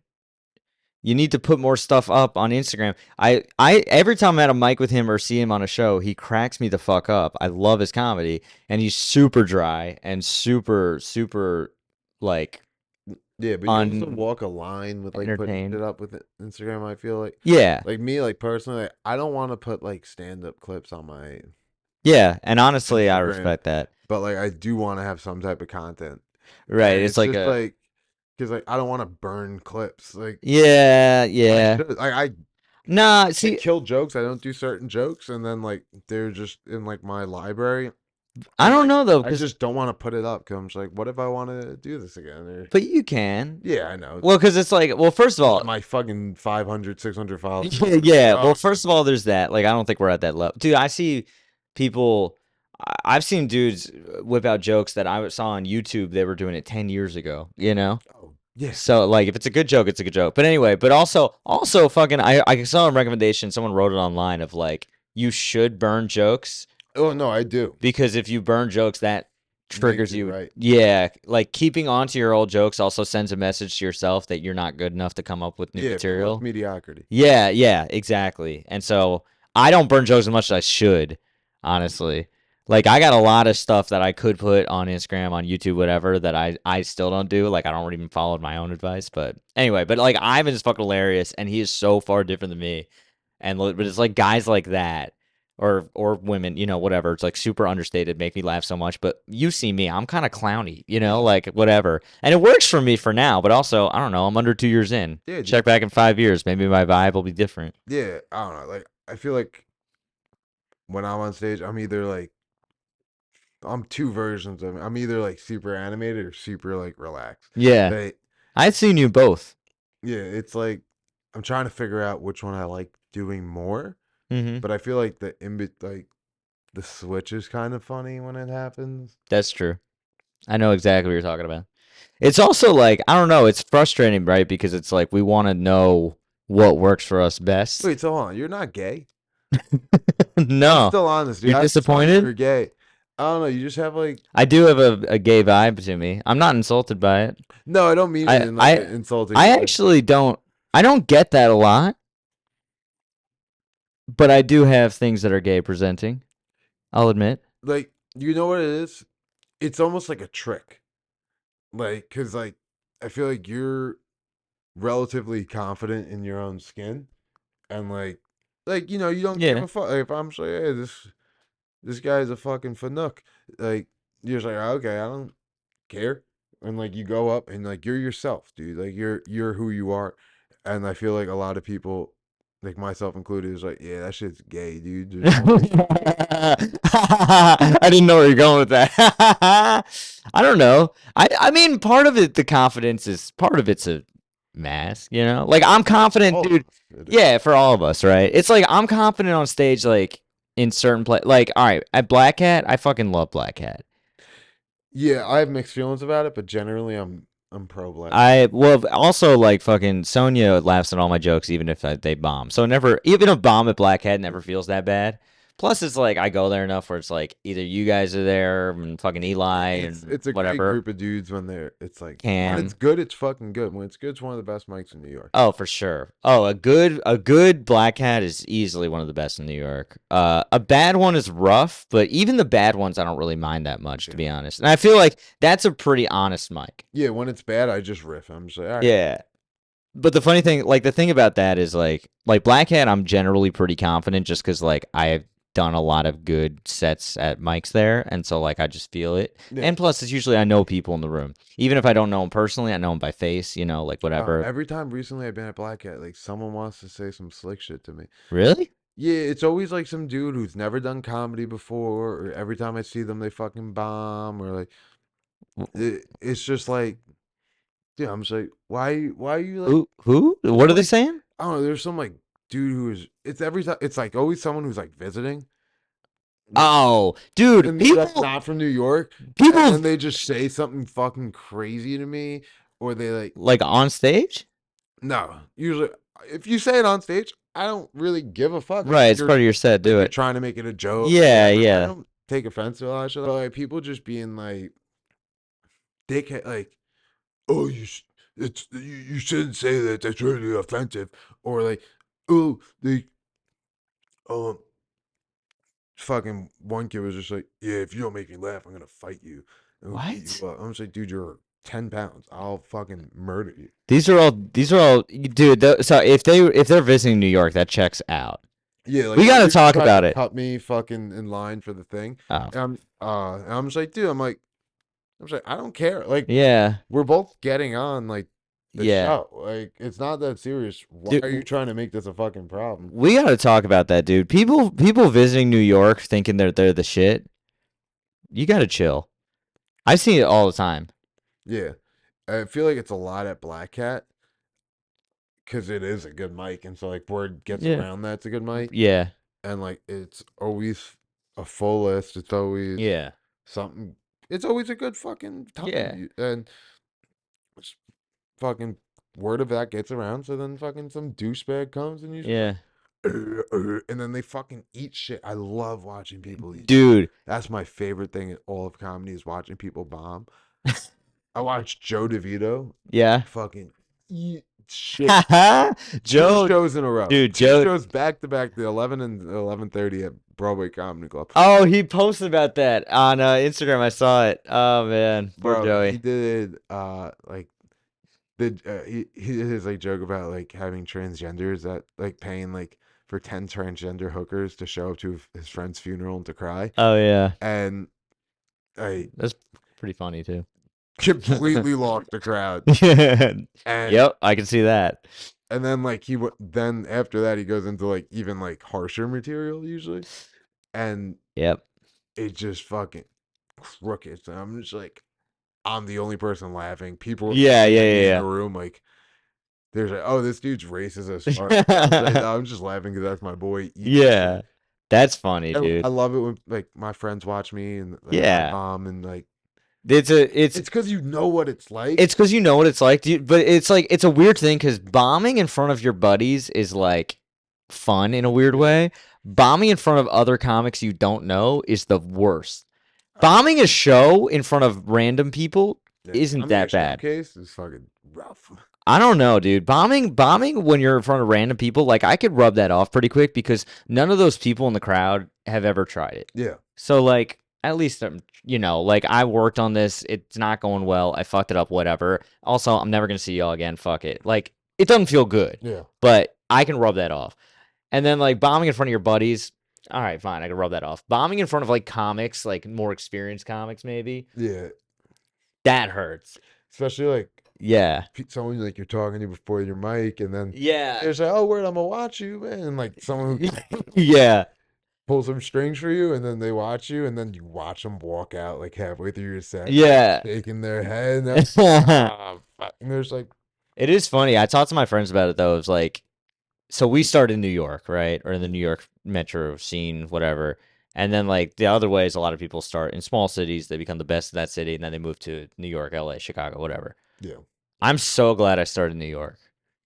You need to put more stuff up on Instagram. I every time I'm at a mic with him or see him on a show, he cracks me the fuck up. I love his comedy, and he's super dry and super like Yeah, but you also walk a line with like putting entertained. it up with Instagram. I feel like, Yeah, like me, like personally, I don't want to put like stand up clips on my, yeah, and honestly, I Instagram. respect that. but like I do want to have some type of content. Right? And It's like just a like because like I don't want to burn clips. Like yeah, yeah. I Nah, I see, kill jokes. I don't do certain jokes, and then like they're just in like my library. I don't know though, I 'cause- just don't want to put it up because I'm just like, what if I want to do this again? Or, but you can. yeah, I know. Well, because it's like, well, first of all, My fucking 500, 600 followers. yeah. Well, Oh, first of all, there's that. Like, I don't think we're at that level, dude. I see people. I've seen dudes whip out jokes that I saw on YouTube. They were doing it 10 years ago. You know. Oh, yeah. So like, if it's a good joke, it's a good joke. But anyway, but also fucking, I saw a recommendation. Someone wrote it online of like, you should burn jokes Oh no, I do. because if you burn jokes, that triggers Makes it you. right. Yeah, like keeping on to your old jokes also sends a message to yourself that you're not good enough to come up with new Yeah, material. fuck mediocrity. Yeah, yeah, exactly. And so I don't burn jokes as much as I should, honestly. Like I got a lot of stuff that I could put on Instagram, on YouTube, whatever, that I still don't do. Like I don't even follow my own advice. But anyway, but like Ivan's fucking hilarious and he is so far different than me. And but it's like guys like that or women, you know, whatever. It's like super understated, make me laugh so much. But you see me, I'm kind of clowny, you know, like whatever. And it works for me for now, but also, I don't know, I'm under 2 years in. Yeah, dude. Check back in 5 years. Maybe my vibe will be different. Yeah, I don't know. Like I feel like when I'm on stage, I'm either like I'm two versions of it. I'm either like super animated or super like relaxed. Yeah. They, I've seen you both. yeah, it's like I'm trying to figure out which one I like doing more, Mm-hmm. but I feel like the switch is kind of funny when it happens. That's true. I know exactly what you're talking about. It's also like, I don't know, it's frustrating, right? Because it's like we want to know what works for us best. Wait, so hold on, you're not gay? I'm No. still honest, dude. You're I just thought you disappointed? were gay. I don't know. You just have like I do have a gay vibe to me. I'm not insulted by it. no. I don't mean it I in like I an insulting I way. actually don't I don't get that a lot, but I do have things that are gay presenting. I'll admit. Like you know what it is? It's almost like a trick. Like because like I feel like you're relatively confident in your own skin, and you know you don't give Yeah. a fuck. Like, if I'm saying hey this guy's a fucking fanook, like you're just like okay I don't care, and like you go up and like you're yourself, dude. Like you're who you are, and I feel like a lot of people, like myself included, is like yeah that shit's gay, dude. Just I didn't know where you're going with that. I don't know. I mean, part of it, the confidence is part of it's a mask, you know. Like I'm confident, all of dude. us. It is. Yeah, for all of us, right? It's like I'm confident on stage, like in certain play. Like, all right, at Black Hat, I fucking love Black Hat. Yeah, I have mixed feelings about it, but generally I'm pro black. I well also like fucking Sonya laughs at all my jokes even if they bomb. So never even a bomb at Black Hat never feels that bad. Plus it's like I go there enough where it's like either you guys are there and fucking Eli and It's a great whatever. group of dudes when they're it's like when it's Cam. good, it's fucking good. When it's good, it's one of the best mics in New York. Oh, for sure. Oh, a good Black Hat is easily one of the best in New York. A bad one is rough, but even the bad ones I don't really mind that much to be honest. And I feel like that's a pretty honest mic. Yeah, when it's bad, I just riff. I'm just like, all right. Yeah. But the funny thing, like the thing about that is like Black Hat, I'm generally pretty confident just because like I've done a lot of good sets at mics there, and so like I just feel it. Yeah. And plus, it's usually I know people in the room, even if I don't know them personally, I know them by face, you know, like whatever. Every time recently I've been at Black Hat, like someone wants to say some slick shit to me. Really? Yeah, it's always like some dude who's never done comedy before, or every time I see them, they fucking bomb, or like it's just like, yeah, I'm just like, why are you like, Who? What are they saying? I don't know, there's some like dude who is, it's every time, it's like always someone who's like visiting, Oh, dude, and that's people, not from New York, people and then they just say something fucking crazy to me, or they like on stage, no, usually if you say it on stage, I don't really give a fuck. right? It's part of your set. Like Do you're it. trying to make it a joke, or Yeah, whatever. I yeah. don't take offense to a lot of shit. But like people just being like dickhead, like, oh, you shouldn't say that. That's really offensive. Or like, oh, they um fucking one kid was just like, yeah, if you don't make me laugh, I'm gonna fight you. And I'll beat What? you up. I'm just like, dude, you're 10 pounds. I'll fucking murder you. These are all, dude. So if they're visiting New York, that checks out. Yeah, like We one gotta dude talk tried about to it. cut me fucking in line for the thing. Oh, And I'm just like, dude, I'm just like, I don't care. Like, yeah, we're both getting on like the yeah, show. Like, it's not that serious. Why dude. are you trying to make this a fucking problem? We gotta talk about that, dude. People visiting New York thinking they're the shit. You gotta chill. I see it all the time. Yeah. I feel like it's a lot at Black Cat because it is a good mic. And so, like, word gets Yeah, around that it's a good mic. yeah, And, like, it's always a full list. It's always yeah, something. It's always a good fucking yeah, time. And it's fucking word of that gets around. So then fucking some douchebag comes and you just yeah, and then they fucking eat shit. I love watching people eat shit. dude. That's my favorite thing in all of comedy is watching people bomb. I watched Joe DeVito Yeah. fucking eat shit. Joe, 2 shows in a row. dude, Two Joe. shows back to back, the 11 and 11:30 at Broadway Comedy Club. Oh, he posted about that on Instagram. I saw it. Oh man, poor Bro, Joey. he did like he did his like joke about like having transgenders that like paying like for 10 transgender hookers to show up to his friend's funeral and to cry. Oh yeah, And I that's pretty funny too. completely lost the crowd. And Yep, I can see that. and then like then after that he goes into like even like harsher material usually, and Yep. it just fucking crooked. And I'm just like, I'm the only person laughing. People are Yeah, looking yeah, at yeah, me in yeah. the room like, They're like, "Oh, this dude's racist as fuck." I was like, "No, I'm just laughing because that's my boy." Yeah, that's funny, I dude. love it when like my friends watch me and like my Yeah, mom and like it's it's because you know what it's like. it's because you know what it's like, dude. But it's like it's a weird thing because bombing in front of your buddies is like fun in a weird Yeah. way. Bombing in front of other comics you don't know is the worst. Uh, Bombing a show in front of random people Yeah, isn't I mean, a that bad. showcase is fucking rough. I don't know, dude. Bombing when you're in front of random people, like I could rub that off pretty quick because none of those people in the crowd have ever tried it. Yeah, So like at least like I worked on this. It's not going well. I fucked it up. Whatever. Also, I'm never gonna see y'all again. Fuck it. Like it doesn't feel good, yeah, but I can rub that off. And then like bombing in front of your buddies. All right, fine. I can rub that off. Bombing in front of like comics, like more experienced comics, maybe yeah. that hurts. Especially like Yeah. someone like you're talking to before your mic, and then Yeah. they're like, "Oh, word, I'm gonna watch you, man." And like someone who Yeah. pulls some strings for you, and then they watch you, and then you watch them walk out like halfway through your set, Yeah. shaking their head. And they're like, "Ah, fuck." And there's like, It is funny. I talked to my friends about it though. It was like, so we started in New York, right? Or in the New York metro scene, whatever. And then like the other way is a lot of people start in small cities, they become the best in that city, and then they move to New York, LA, Chicago, whatever. yeah, I'm so glad I started in New York.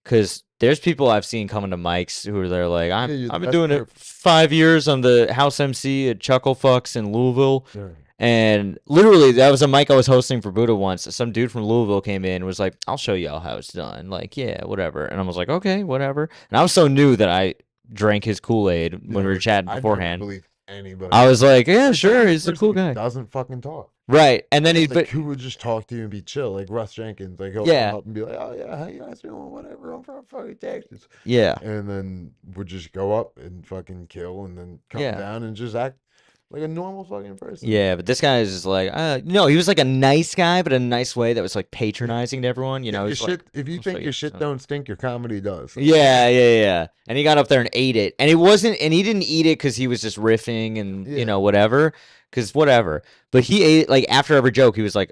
Cause there's people I've seen coming to mics who are there like, Yeah, you're the I've been best doing there. it 5 years. I'm the house MC at Chuckle Fucks in Louisville. yeah. And literally, that was a mic I was hosting for Buddha once. Some dude from Louisville came in and was like, I'll show y'all how it's done. Like, yeah, whatever. And I was like, okay, whatever. And I was so new that I drank his Kool-Aid when we were chatting I never beforehand. believe anybody. I was like, yeah, Like, sure, the he's a person cool who guy. Doesn't fucking talk. Right. And then Like, who would just talk to you and be chill, like Russ Jenkins. Like he'll Yeah. come up and be like, "Oh yeah, how you guys doing? Whatever. I'm from fucking Texas." Yeah. And then would just go up and fucking kill, and then come Yeah. down and just act like a normal fucking person. Yeah, but this guy is just like, no, he was like a nice guy, but a nice way that was like patronizing to everyone. You know, Your he's like, shit. If you "I'll think show your you shit something." don't stink, your comedy does. Yeah. And he got up there and ate it. And it wasn't, and he didn't eat it because he was just riffing and, Yeah. whatever. Because whatever. But he ate it, like, after every joke, he was like,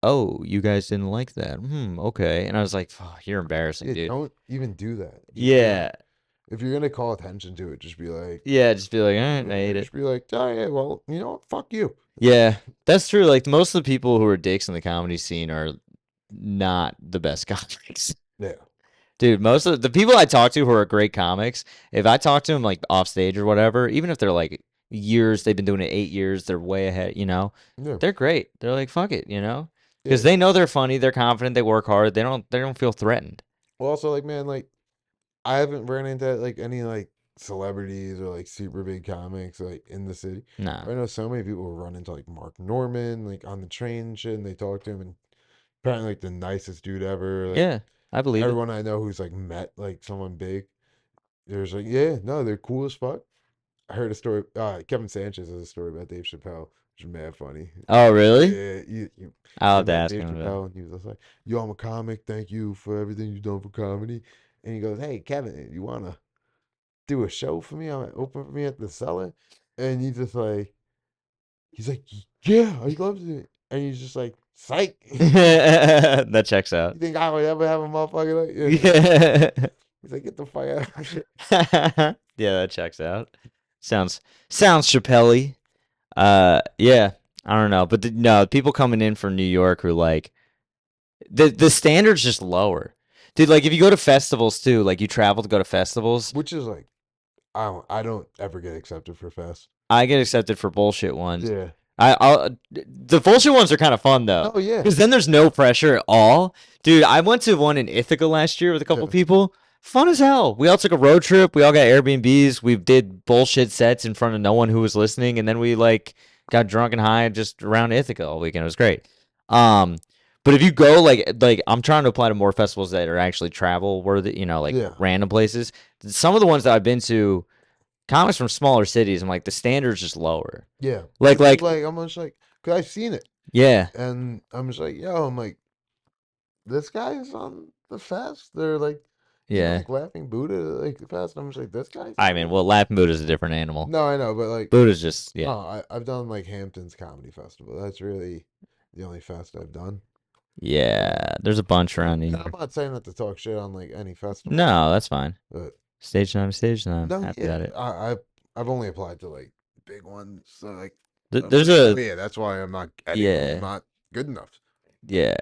oh, you guys didn't like that. Okay. And I was like, oh, you're embarrassing, Yeah, dude. don't even do that. Just be Yeah. like- if you're gonna call attention to it, just be like, Yeah, just be like, all right, I ate it. just be like, "Oh yeah, well, you know what? Fuck you." Yeah, that's true. Like, most of the people who are dicks in the comedy scene are not the best comics. Yeah. Dude, most of the people I talk to who are great comics, if I talk to them like off stage or whatever, even if they're like years, they've been doing it 8 years, they're way ahead, Yeah. they're great. They're like, fuck it, because Yeah. they know they're funny, they're confident, they work hard, they don't feel threatened. Well, also, like, man, like, I haven't run into like any like celebrities or like super big comics like in the city. Nah. I know so many people who run into like Mark Norman, like on the train and shit, and they talk to him, and apparently like the nicest dude ever. Like, Yeah, I believe it. everyone I know who's like met like someone big, there's like, yeah, no, they're cool as fuck. I heard a story. Kevin Sanchez has a story about Dave Chappelle, which is mad funny. Oh, really? Yeah, I'll I have to met ask Dave him about Chappelle, and he was just like, "Yo, I'm a comic. Thank you for everything you've done for comedy." And he goes, "Hey, Kevin, you wanna do a show for me? Open for me at the Cellar?" And he's like, "Yeah, I'd love to." And he's just like, "Psych." That checks out. You think I would ever have a motherfucker like? Yeah. He's like, "Get the fuck out." Yeah, that checks out. Sounds Chappelle-y. Yeah, I don't know, but no, people coming in from New York who like the standard's just lower. Dude, like if you go to festivals too, like you travel to go to festivals, Which is like, I don't ever get accepted for fest. I get accepted for bullshit ones. Yeah. The bullshit ones are kind of fun though. Oh yeah. Because then there's no pressure at all. Dude, I went to one in Ithaca last year with a couple Yeah. people. Fun as hell. We all took a road trip. We all got Airbnbs. We did bullshit sets in front of no one who was listening. And then we like got drunk and high just around Ithaca all weekend. It was great. But if you go like I'm trying to apply to more festivals that are actually travel worthy, like Yeah. random places. Some of the ones that I've been to, comics from smaller cities, I'm like the standard's just lower. Yeah. Like I'm just like, cause I've seen it, yeah. and I'm just like, yo, I'm like, this guy's on the fest. They're like, Yeah. like Laughing Buddha, like the fest. I'm just like, this guy's. I mean, well, Laughing Buddha's a different animal. No, I know, but like, Buddha's just I've done like Hampton's Comedy Festival. That's really the only fest I've done. Yeah, there's a bunch around And here. I'm not saying that to talk shit on like any festival. No, that's fine. But Stage time, stage time. no, Happy yeah, about it. I've only applied to like big ones. So like, There's oh, a yeah, that's why I'm not getting. Yeah. I'm not good enough. yeah.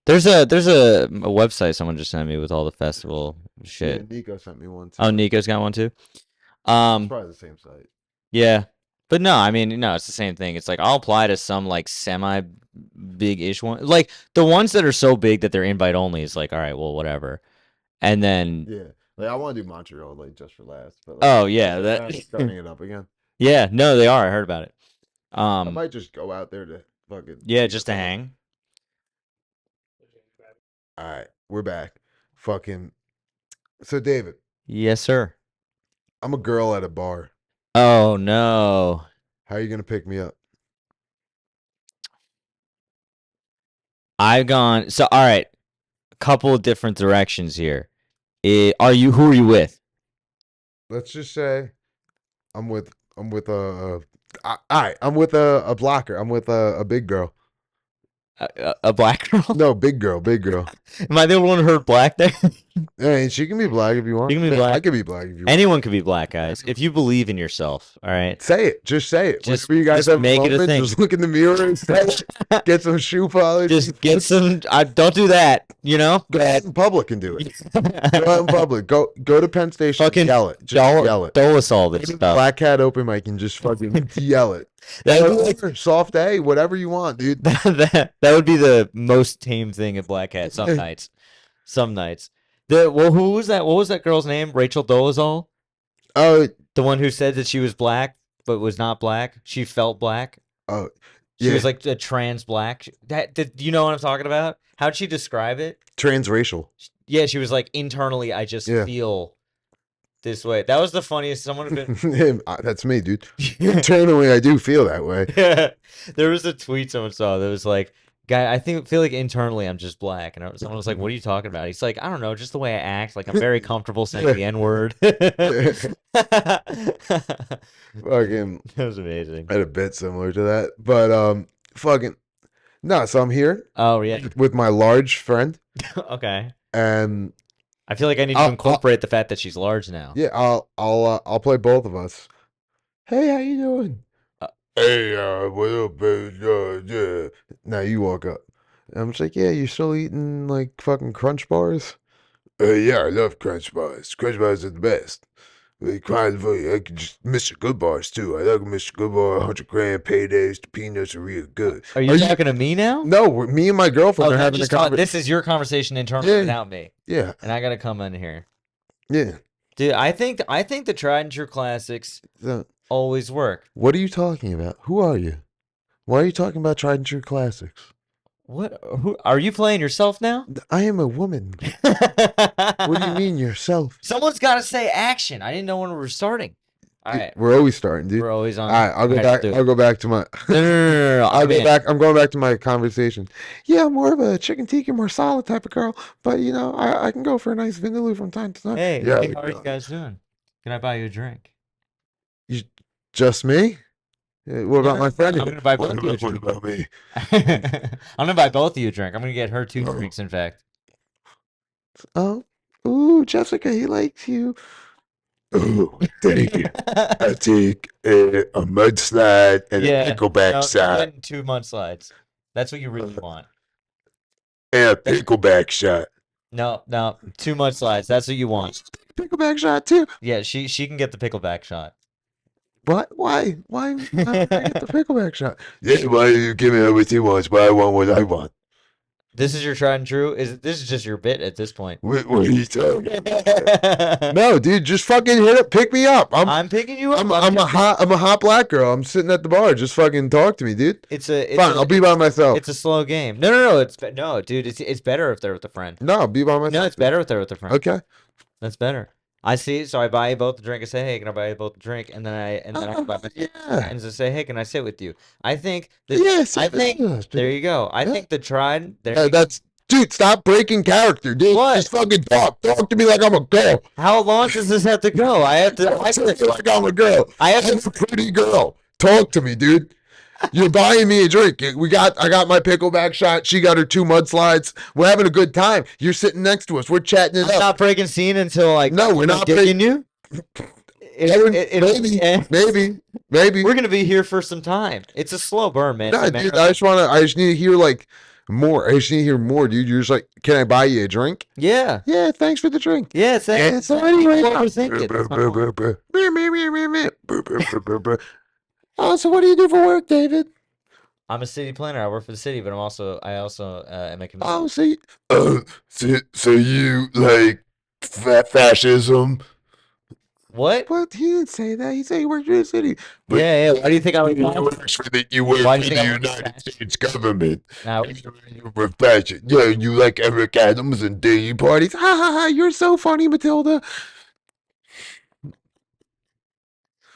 There's a website someone just sent me with all the festival Yeah, shit. Nico sent me one too. Oh, Nico's got one too. It's Um, probably the same site. yeah, but no, I mean, no, it's the same thing. It's like I'll apply to some like semi big-ish one, like the ones that are so big that they're invite only. Is like, all right, well, whatever. And then, Yeah, like I want to do Montreal like just for last. But like, oh yeah, they're that starting it up again. yeah, no, they are. I heard about it. I might just go out there to fucking. Yeah, see just to what's up. hang. All right, we're back. Fucking. So David, Yes, sir. I'm a girl at a bar. Oh no. How are you gonna pick me up? I've gone so all right, a couple of different directions here. Who are you with? Let's just say, I'm with all right, I'm with a blocker. I'm with a big girl. A black girl? No, big girl, big girl. Am I the only one who heard black there? Yeah, and she can be black if you want. She can be Man, black. I can be black if you want. Anyone could be black, guys. If you believe in yourself, all right? Say it. Just say it. Just- Whenever you guys just have make a it a moment, thing. just look in the mirror and say it. Get some shoe polish. Just get some don't do that, you know? Go out in public and do it. Go out in public. Go to Penn Station Fucking and yell it. Just yell it. Dole us all Go this to the stuff. Black Cat open mic and just fucking yell it. That would be like Whatever, soft A, whatever you want, dude. that would be the most tame thing at Black Hat some nights. Some nights. Who was that? What was that girl's name? Rachel Dolezal? Oh, The one who said that she was black but was not black. She felt black. oh, She yeah. was like a trans black. Do you know what I'm talking about? How'd she describe it? Transracial. Yeah, she was like internally, I just Yeah. feel this way. That was the funniest. Someone had been. That's me, dude. Internally, I do feel that way. Yeah, there was a tweet someone saw that was like, "Guy, I feel like internally I'm just black," and someone was like, "What are you talking about?" He's like, "I don't know, just the way I act. Like I'm very comfortable saying the N word." That Fucking, was amazing. I had a bit similar to that, but fucking, no. So I'm here Oh yeah. with my large friend, Okay. and I feel like I need to I'll- incorporate the fact that she's large now. yeah, I'll play both of us. Hey, how you doing? Hey, what up, baby? Yeah. Now you walk up. And I'm just like, yeah, you still eating like fucking Crunch bars? Yeah, I love Crunch bars. Crunch bars are the best. I can just Mr. Good bars too. I like Mr. Good bar, 100 grand paydays. The peanuts are real good. Are you talking to me now? No, me and my girlfriend Oh, are having a conversation. this is your conversation internally Yeah. without me, Yeah, and I gotta come in here, yeah. dude. I think the tried and true classics So, always work. what are you talking about? Who are you? Why are you talking about tried and true classics? What? Who are you playing yourself now? I am a woman. What do you mean yourself? Someone's got to say action. I didn't know when we were starting. All right, We're always starting, dude. we're always on. All right, I'll go Let's back. do it. I'll go back to my. No. I'll I'm go in. back. I'm going back to my conversation. Yeah, I'm more of a chicken tikka marsala type of girl, but you know, I can go for a nice vindaloo from time to time. Hey, yeah. how are you guys doing? Can I buy you a drink? Just me? What about my friend? I'm gonna buy both of you a What drink. about me? I'm gonna buy both of you a drink. I'm gonna get her 2 drinks, in fact. Oh, ooh, Jessica, he likes you. Ooh, thank you. I take a mudslide and Yeah, a pickleback no, shot. you're getting 2 mudslides. That's what you really want. And a pickleback shot. No, 2 mudslides. That's what you want. Pickleback shot too. Yeah, she can get the pickleback shot. What? Why? Why would I get the pickleback shot? Yeah, why do you give me what you want? But I want what I want. This is your tried and true. This is just your bit at this point. What are you talking about? No, dude, just fucking hit it. Pick me up. I'm picking you up. I'm a hot black girl. I'm sitting at the bar. Just fucking talk to me, dude. Fine, I'll be by myself. It's a slow game. No. No, dude. It's better if they're with a friend. No, I'll be by myself. No, it's better if they're with a friend. Okay. That's better. I see. So I buy you both a drink. I say, hey, can I buy you both a drink? And then I can buy my Yeah. and just say, hey, can I sit with you? I think that Yes. I think there you go. I Yeah. think the tried. There. That's dude. Stop breaking character, dude. What? Just fucking talk. Talk to me like I'm a girl. How long does this have to go? I have to. Talk to me like I'm a girl. I have I'm to. a pretty girl. Talk to me, dude. You're buying me a drink. I got my pickleback shot. She got her 2 mudslides. We're having a good time. You're sitting next to us. We're chatting it I'm up. not breaking scene until like No, we're not dicking you. Maybe. We're gonna be here for some time. It's a slow burn, man. Nah, dude, I just need to hear like more. I just need to hear more, dude. You're just like, can I buy you a drink? Yeah. Yeah, thanks for the drink. Yeah, it's Yeah, so anyway. Oh, so what do you do for work, David? I'm a city planner. I work for the city, but I also am a comedian. Oh, so you like fascism? What? What? He didn't say that. He said he worked for the city. But Yeah. Why do you think I would? you work for the United States government. Now, You were fashion. Yeah, you like Eric Adams and day parties. Ha ha ha! You're so funny, Matilda.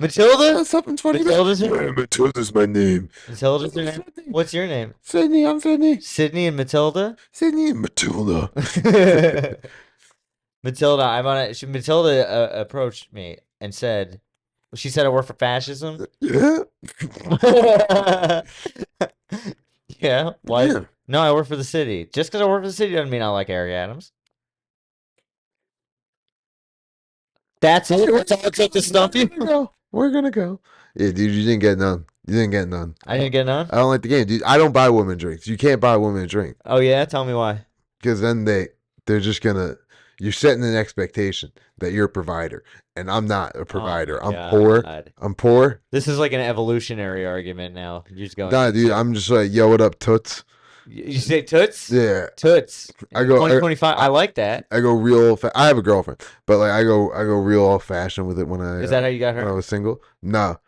Matilda? Something's funny. Matilda's your Matilda's my name. Matilda's your name? What's your name? Sydney. I'm Sydney. Sydney and Matilda? Sydney and Matilda. Matilda, Matilda approached me and said, she said I work for fascism. Yeah. Yeah. Why? Yeah. No, I work for the city. Just because I work for the city doesn't mean I like Eric Adams. That's it. That's all it took to stump you. We're gonna go. Yeah, dude, you didn't get none. You didn't get none. I didn't get none. I don't like the game, dude. I don't buy women drinks. You can't buy women a drink Oh yeah, tell me why. because then they're just gonna. You're setting an expectation that you're a provider, and I'm not a provider. Oh, I'm poor. God. I'm poor. This is like an evolutionary argument now. You're just going. Nah, dude. I'm just like, yo, what up, toots? You say toots? Yeah. Toots. I go. 2025. I like that. I go real. I have a girlfriend, but like I go real old fashioned with it when I. Is that how you got when I her? was single? No.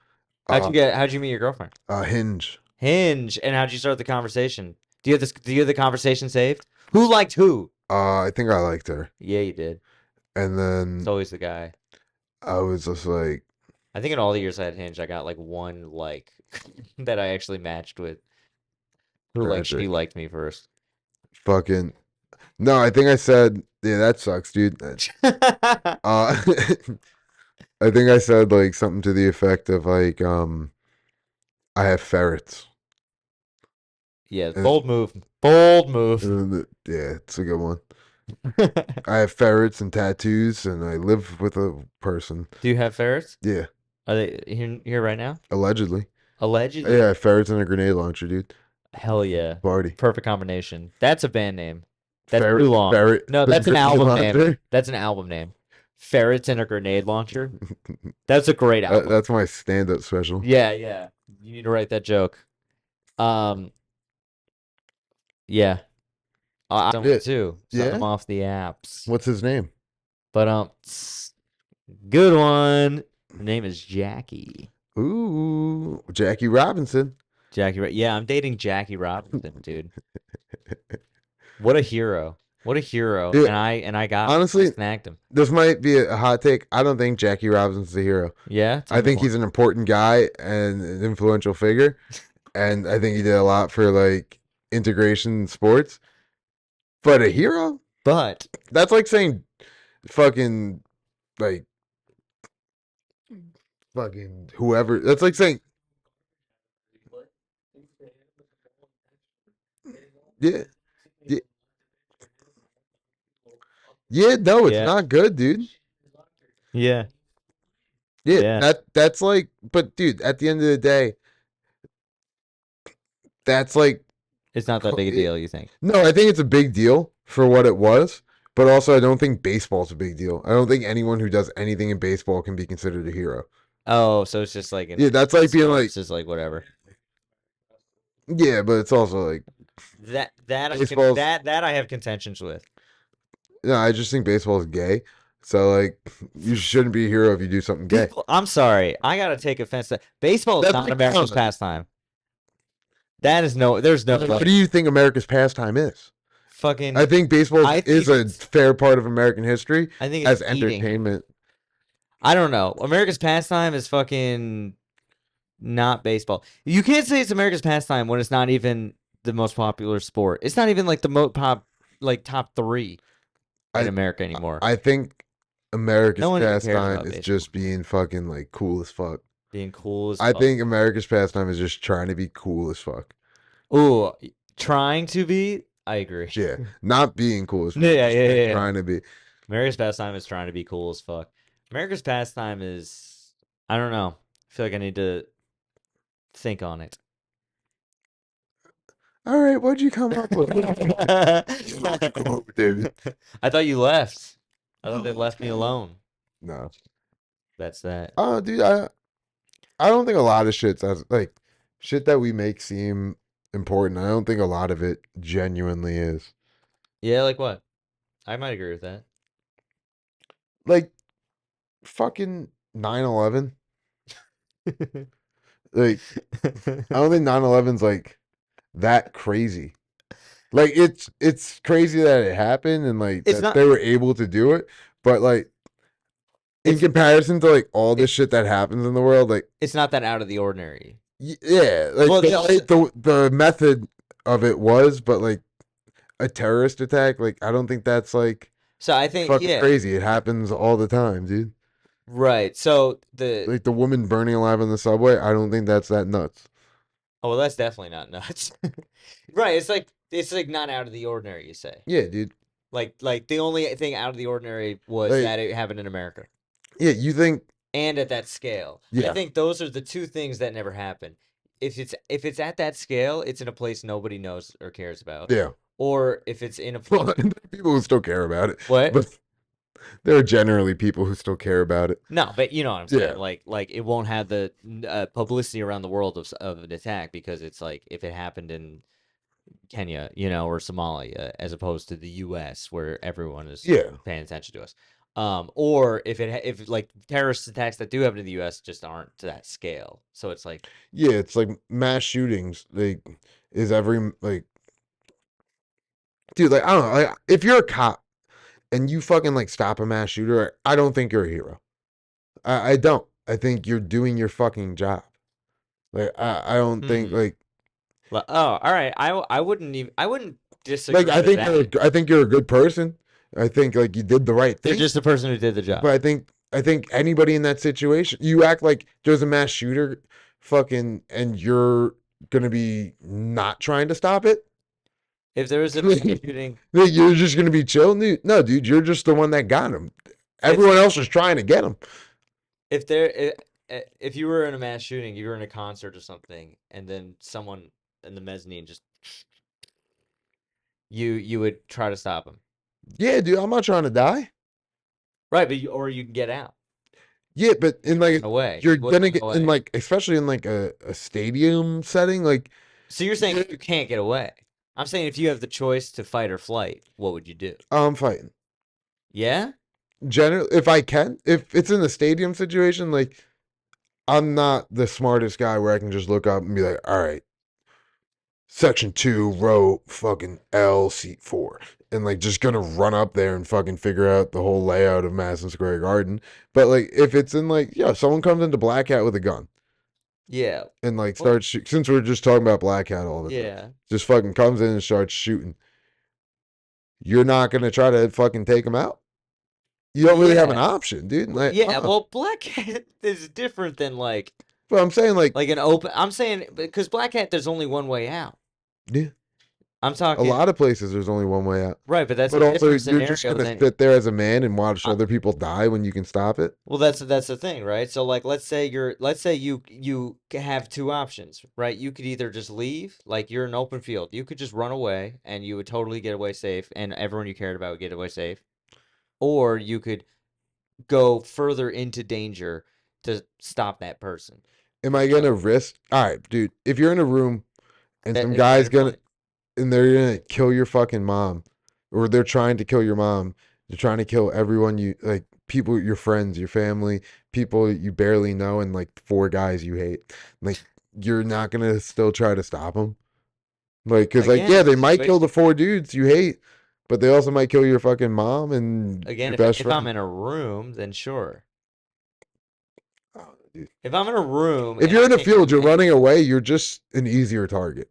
How'd you meet your girlfriend? Hinge. Hinge. And how'd you start the conversation? Do you have the conversation saved? Who liked who? I think I liked her, Yeah, you did. and then It's always the guy. I was just like, I think in all the years I had Hinge, I got like one like that I actually matched with. Who like she Tragic. liked me first. fucking. No, I think I said, yeah, that sucks, dude. I think I said like something to the effect of like, I have ferrets. Yeah, bold move. Bold move. Yeah, it's a good one. I have ferrets and tattoos, and I live with a person. Do you have ferrets? Yeah, Are they here right now? allegedly. Allegedly? Yeah, I have ferrets and a grenade launcher, dude. Hell yeah. Party. Perfect combination. That's a band name. That's Ferret- too long. ferret- No, that's an album name. launcher? That's an album name. Ferrets and a grenade launcher. That's a great album. That's my stand-up special. Yeah. You need to write that joke. Yeah. I Yeah. too. Yeah? Some off the apps. What's his name? But good one. Her name is Jackie. Ooh, Jackie Robinson. Yeah, I'm dating Jackie Robinson, dude. What a hero. What a hero. Dude, And I got honestly, I snagged him. This might be a hot take. I don't think Jackie Robinson's a hero. Yeah? Tell I me think more. he's an important guy and an influential figure, and I think he did a lot for like integration in sports. But a hero? But That's like saying fucking like fucking whoever. That's like saying yeah. Yeah, yeah, no, it's Yeah. not good, dude. yeah. Yeah, Yeah. that's like, but dude, at the end of the day, that's like, It's not that big a deal, you think? no, I think it's a big deal for what it was, but also I don't think baseball's a big deal. I don't think anyone who does anything in baseball can be considered a hero. Oh, so it's just like Yeah, that's like being like, it's just like whatever. yeah, but it's also like, That Baseball's- that I have contentions with. no, I just think baseball is gay. So like, you shouldn't be a hero if you do something gay. I'm sorry. I gotta take offense to baseball is That's not like America's common. pastime. There's no What do you think America's pastime is? fucking I think baseball I think is a it's- fair part of American history I think as it's eating. entertainment. I don't know. America's pastime is fucking not baseball. You can't say it's America's pastime when it's not even the most popular sport. It's not even like the top 3 in America anymore. I think America's No one even cares pastime about is baseball. just being fucking like cool as fuck. Being cool as I fuck. think America's pastime is just trying to be cool as fuck. Ooh, trying to be. I agree. Yeah, not being cool as fuck. Yeah, Just yeah, yeah, yeah. trying to be. America's pastime is trying to be cool as fuck. America's pastime is. I don't know. I feel like I need to think on it. All right, what'd you come up with? Come over, David. I thought you left. I thought they left me alone. No. That's that. Oh, dude, I don't think a lot of shit's as like shit that we make seem important. I don't think a lot of it genuinely is. Yeah, like what? I might agree with that. Like fucking 9/11. Like I don't think 9/11's like that crazy. Like it's crazy that it happened and like It's that not. they were able to do it, but like in It's comparison to like all this it, shit that happens in the world, like it's not that out of the ordinary. yeah, like Well, they also. the method of it was, but like a terrorist attack, like I don't think that's like So I think fucking yeah, crazy. It happens all the time, dude. right. So the Like the woman burning alive on the subway, I don't think that's that nuts. oh well, that's definitely not nuts. Right. It's like not out of the ordinary. You say Yeah, dude. like the only thing out of the ordinary was Like that it happened in America yeah, you think and at that scale. I yeah, think those are the two things that never happen. If it's at that scale, it's in a place nobody knows or cares about. yeah. Or if it's in a Well, there are people who still care about it, what? but there are generally people who still care about it. No, but you know what I'm Yeah. saying. Like it won't have the publicity around the world of an attack because it's like if it happened in Kenya, or Somalia, as opposed to the U.S. where everyone is Yeah. paying attention to us. Or if like terrorist attacks that do happen in the U.S. just aren't to that scale, so it's like Yeah, it's like mass shootings. Like is every like dude, like I don't know, like if you're a cop and you fucking like stop a mass shooter, I don't think you're a hero. I don't. I think you're doing your fucking job. Like I don't think hmm. Oh, all right. I wouldn't like disagree with that. I think you're a good person. I think like you did the right They're thing. just the person who did the job. But I think anybody in that situation, you act like there's a mass shooter, fucking, and you're gonna be not trying to stop it. If there was a mass shooting, You're just gonna be chill, dude. No, dude, you're just the one that got him. if Everyone else is trying to get him. if there if you were in a mass shooting, you were in a concert or something, and then someone in the mezzanine just you would try to stop him, Yeah, dude, I'm not trying to die. right? But or you can get out. Yeah, but in like Away. you're You wouldn't gonna run get in away. like especially in like a stadium setting, like So you're saying you can't get away. I'm saying if you have the choice to fight or flight, what would you do? I'm fighting. Yeah? Generally, if I can, if it's in a stadium situation, like I'm not the smartest guy where I can just look up and be like, all right, section 2, row fucking L, seat 4. And like just gonna run up there and fucking figure out the whole layout of Madison Square Garden. But like if it's in like, yeah, someone comes into Black Hat with a gun Yeah. and like Well, starts since we're just talking about Black Hat all the time, yeah. just fucking comes in and starts shooting. You're not gonna try to fucking take him out. You don't really have an Yeah. option, dude. Like, Yeah, well, Black Hat is different than but I'm saying like, like an open. I'm saying because Black Hat, there's only one way out. yeah, I'm a talking lot of places there's only one way out. right, but that's a But also, different you're just scenario gonna than. sit there as a man and watch Uh, other people die when you can stop it. well, that's the thing, right? So like, let's say you have two options, right? You could either just leave, like you're in an open field. You could just run away, and you would totally get away safe, and everyone you cared about would get away safe. Or you could go further into danger to stop that person. Am I So gonna risk? All right, dude. If you're in a room and that some guy's fair gonna point. and they're gonna kill your fucking mom, or they're trying to kill your mom, they're trying to kill everyone you like, people, your friends, your family, people you barely know, and like 4 guys you hate. Like, you're not gonna still try to stop them. Like, cause like, yeah, Again, they might kill situation. the 4 dudes you hate, but they also might kill your fucking mom and Again, your if best if I'm friend. in a room, then sure. Oh, dude. If I'm in a room If and you're I in a can't field, you're and running away. You're just an easier target.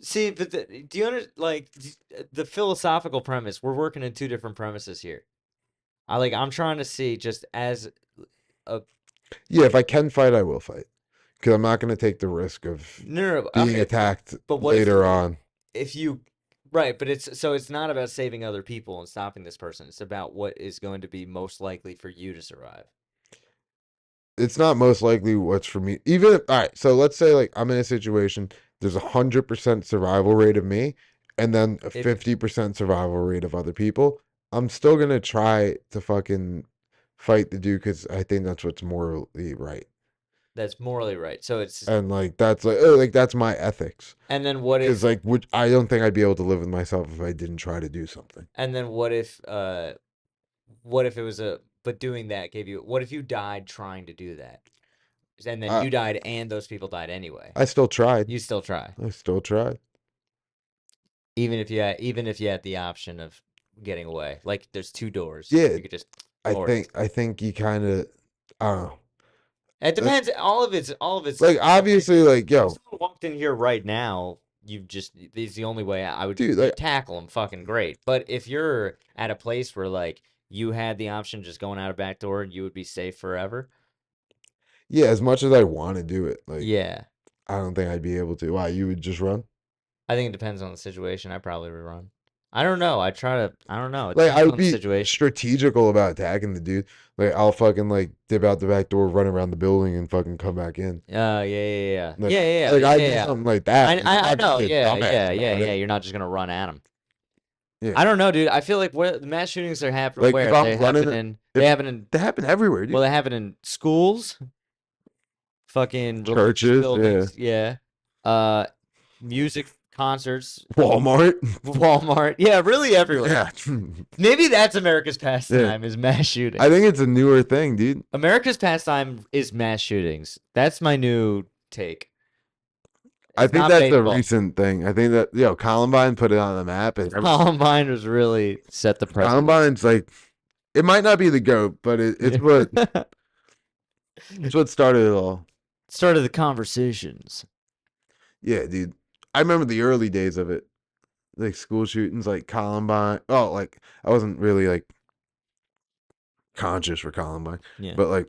see, but do you the philosophical premise? We're working in two different premises here. I'm trying to see just as a Yeah, if I can fight, I will fight. Because I'm not going to take the risk of No, being okay, attacked but what later on. if you right, but it's not about saving other people and stopping this person. It's about what is going to be most likely for you to survive. It's not most likely what's for me. Even if, all right, so let's say like I'm in a situation, there's 100% survival rate of me, and then a If 50% survival rate of other people. I'm still gonna try to fucking fight the dude because I think that's what's morally right, that's morally right. So it's and like that's like that's my ethics. and then what Because if like, would I don't think I'd be able to live with myself if I didn't try to do something. and then what if it was a but doing that gave you what if you died trying to do that? And then I you died and those people died anyway. I still tried. You still try. I still tried. Even if you had the option of getting away. Like there's two doors. Yeah, You could just I floor it. think I think you kind of I don't know. It depends. All of it's Like obviously, like if yo, someone walked in here right now, you've just it's the only way I would dude, you like tackle them fucking great. But if you're at a place where like you had the option of just going out a back door and you would be safe forever, yeah, as much as I want to do it, like yeah. I don't think I'd be able to. Why you would just run? I think it depends on the situation. I probably would run. I don't know. I don't know. It Like I depends would on the be situation. strategical about attacking the dude. Like I'll fucking like dip out the back door, run around the building, and fucking come back in. Yeah, yeah, yeah, yeah. Like Yeah, yeah, like yeah, I yeah, do yeah. something like that. Like, I'm I not gonna know. be a Yeah, dumbass yeah, yeah, about yeah. it. You're not just gonna run at them. Yeah, I don't know, dude. I feel like where the mass shootings are happening, like if where I'm running, they if happen in, they happen everywhere, well, dude. they happen in schools, fucking religious Churches, yeah, buildings, yeah. Uh, music concerts, Walmart, Walmart, yeah, really everywhere. yeah, Maybe that's America's yeah. pastime is mass shooting. I think it's a newer thing, dude. America's pastime is mass shootings. That's my new take. I It's think not that's a baseball. recent thing. I think that Columbine put it on the map, and Columbine was really set the precedent. Columbine's like it might not be the goat, but Yeah. it's what started it all. Started the conversations. Yeah, dude. I remember the early days of it, like school shootings, like Columbine. Oh, like I wasn't really like conscious for Columbine, Yeah. but like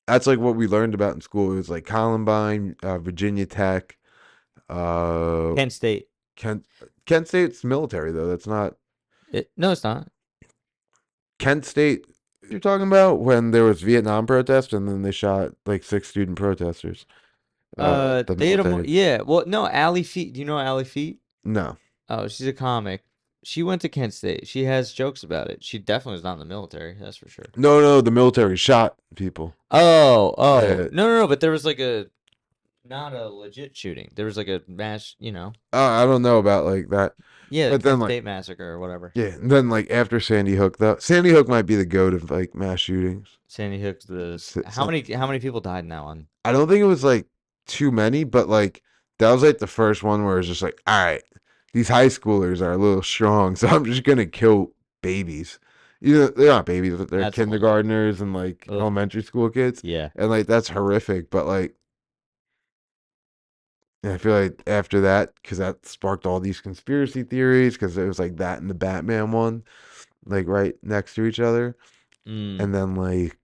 that's like what we learned about in school. It was like Columbine, Virginia Tech, uh, Kent State. Kent. Kent State's military though. That's not No, it's not. Kent State. You're talking about when there was Vietnam protest and then they shot like 6 student protesters. The They had a military. yeah. Well, no, Allie Feet. Do you know Allie Feet? No. Oh, she's a comic. She went to Kent State. She has jokes about it. She definitely was not in the military. That's for sure. No, no, the military shot people. Oh, Uh, no. But there was like a not a legit shooting. There was like a mass. I don't know about like that. Yeah, the But then Kent like State massacre or whatever. yeah, and then like after Sandy Hook though, Sandy Hook might be the goat of like mass shootings. Sandy Hook's the S- how some- many people died in that one? I don't think it was like too many, but like that was like the first one where it's just like, all right, these high schoolers are a little strong, so I'm just gonna kill babies. You know, they're not babies, but they're That's kindergartners and like Ugh. elementary school kids. Yeah. And like that's horrific, but like I feel like after that, because that sparked all these conspiracy theories, because it was like that and the Batman one, like right next to each other. Mm. And then like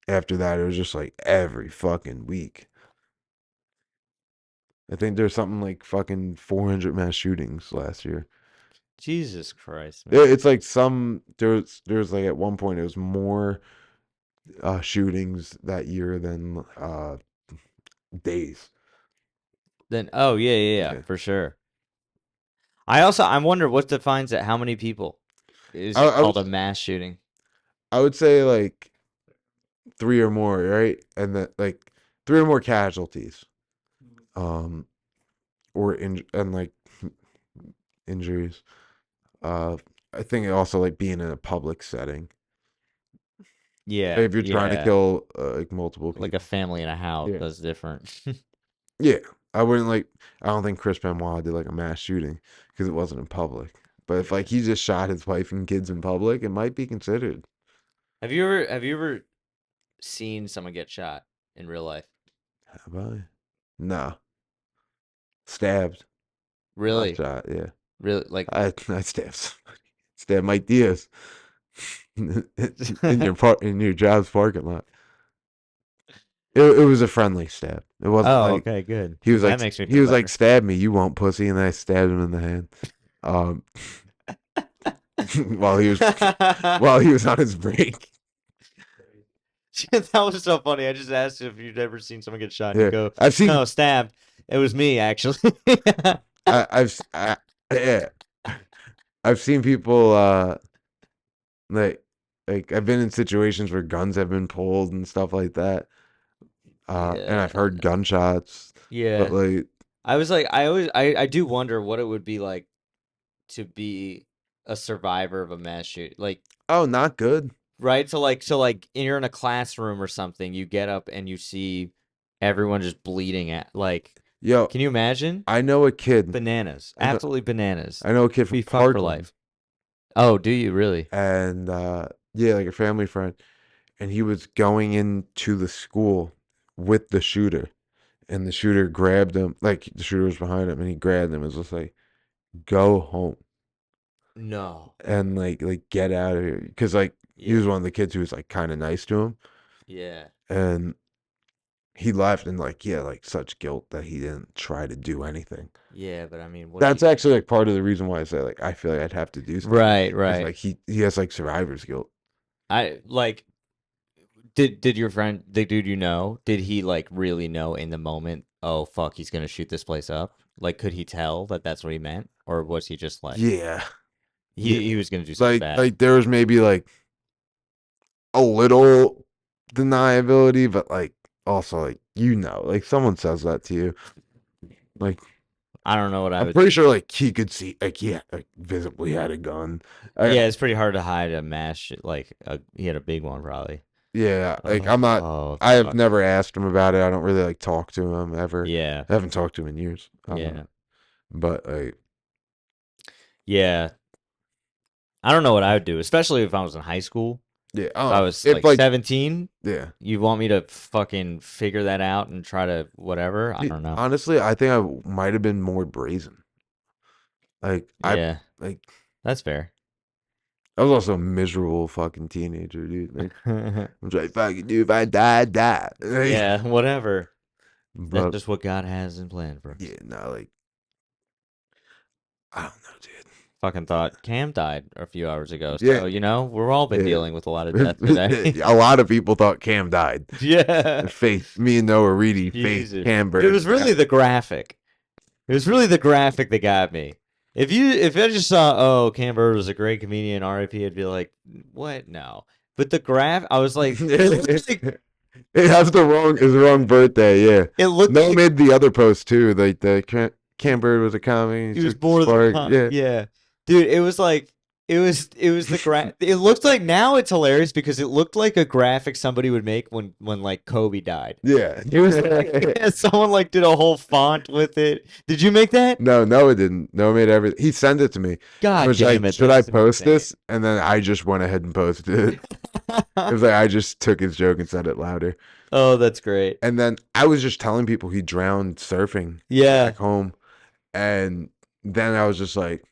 after that, it was just like every fucking week. I think there's something like fucking 400 mass shootings last year. Jesus Christ, man. It's like there's like at one point it was more shootings that year than days. Then yeah, Yeah. for sure. I wonder what defines it. How many people is I, it I called a would mass shooting? I would say like 3 or more, right? And that like 3 or more casualties. Um and like injuries. Uh I think also like being in a public setting. Yeah, If you're trying to yeah. kill like multiple Like a people. family in a house. Yeah. That's different. Yeah. I wouldn't like I don't think Chris Benoit did like a mass shooting because it wasn't in public. But if like he just shot his wife and kids in public, it might be considered. Have you ever seen someone get shot in real life? Have I? No. Stabbed. Not Really? shot, yeah. Really? Like I stabbed somebody. Stabbed Mike Diaz in your job's parking lot. It was a friendly stab. It wasn't Oh, like okay, good. he was That like makes me he feel was like better. stab me, you won't pussy, and then I stabbed him in the hand. Um, while he was while he was on his break. That was so funny. I just asked if you'd ever seen someone get shot, and you Yeah, go, I've seen "No, stabbed." It was me, actually. Yeah, I've seen people like I've been in situations where guns have been pulled and stuff like that. And Yeah, I've heard gunshots, but yeah. like, I was like, I do wonder what it would be like to be a survivor of a mass shoot. Like, oh, not good. right? So like, you're in a classroom or something. You get up and you see everyone just bleeding at. Like, Yo, can you imagine? I know a kid. Bananas, I know absolutely bananas. I know a kid from Be fucked for Parkland, life. Oh, do you really? and yeah, like a family friend, and he was going into the school with the shooter, and the shooter grabbed him, like the shooter was behind him, and he grabbed him and was just like, "Go home." No. And like get out of here, because like he was Yeah. one of the kids who was like kind of nice to him, Yeah. and he left, and like yeah, like such guilt that he didn't try to do anything. Yeah, but I mean, what do That's you? actually like part of the reason why I say like I feel like I'd have to do something, Right, because right. like he has like survivor's guilt. I like. Did your friend, the dude you know, did he like really know in the moment? Oh fuck, he's gonna shoot this place up. Like, could he tell that that's what he meant, or was he just like Yeah, yeah, he was gonna do something like bad? there was maybe like a little deniability, but like also like like someone says that to you, like I don't know what I I'm would pretty do. sure like he could see like like visibly had a gun. I Yeah, it's pretty hard to hide a mass shit. Like, he had a big one probably. Yeah, like I'm not. Oh I have fuck. never asked him about it. I don't really like talk to him ever. Yeah, I haven't talked to him in years. yeah, But like, yeah. I don't know what I would do, especially if I was in high school. yeah, If I was if like like, 17, yeah. you want me to fucking figure that out and try to whatever? I See, don't know. honestly, I think I might have been more brazen. Like Yeah, like that's fair. I was also a miserable fucking teenager, dude. Like I'm just like, fucking dude, if I die, I die. Like, Yeah, whatever. That's but just what God has in plan for us. yeah, no, like I don't know, dude. Fucking thought Cam died a few hours ago. Yeah, So, we've all been yeah. dealing with a lot of death today. A lot of people thought Cam died. Yeah. Faith, me and Noah Reedy, Faith Jesus. Cam But it was Bird. really the graphic. It was really the graphic that got me. If I just saw, oh, Cam Bird was a great comedian, RIP, I'd be like, what? No. But the graph, I was like, It has the wrong birthday. Yeah, it looked Noah like made the other post too. Like the Cam Bird was a comedy. he was more than Yeah, yeah, dude. It was like it was the It looked like, now it's hilarious because it looked like a graphic somebody would make when like Kobe died. yeah. It was like, someone like did a whole font with it. Did you make that? No, Noah didn't. Noah made everything. He sent it to me. I God was damn like, it! should I That's post insane. this? And then I just went ahead and posted it. It was like I just took his joke and said it louder. Oh, that's great. And then I was just telling people he drowned surfing Yeah. back home. And then I was just like,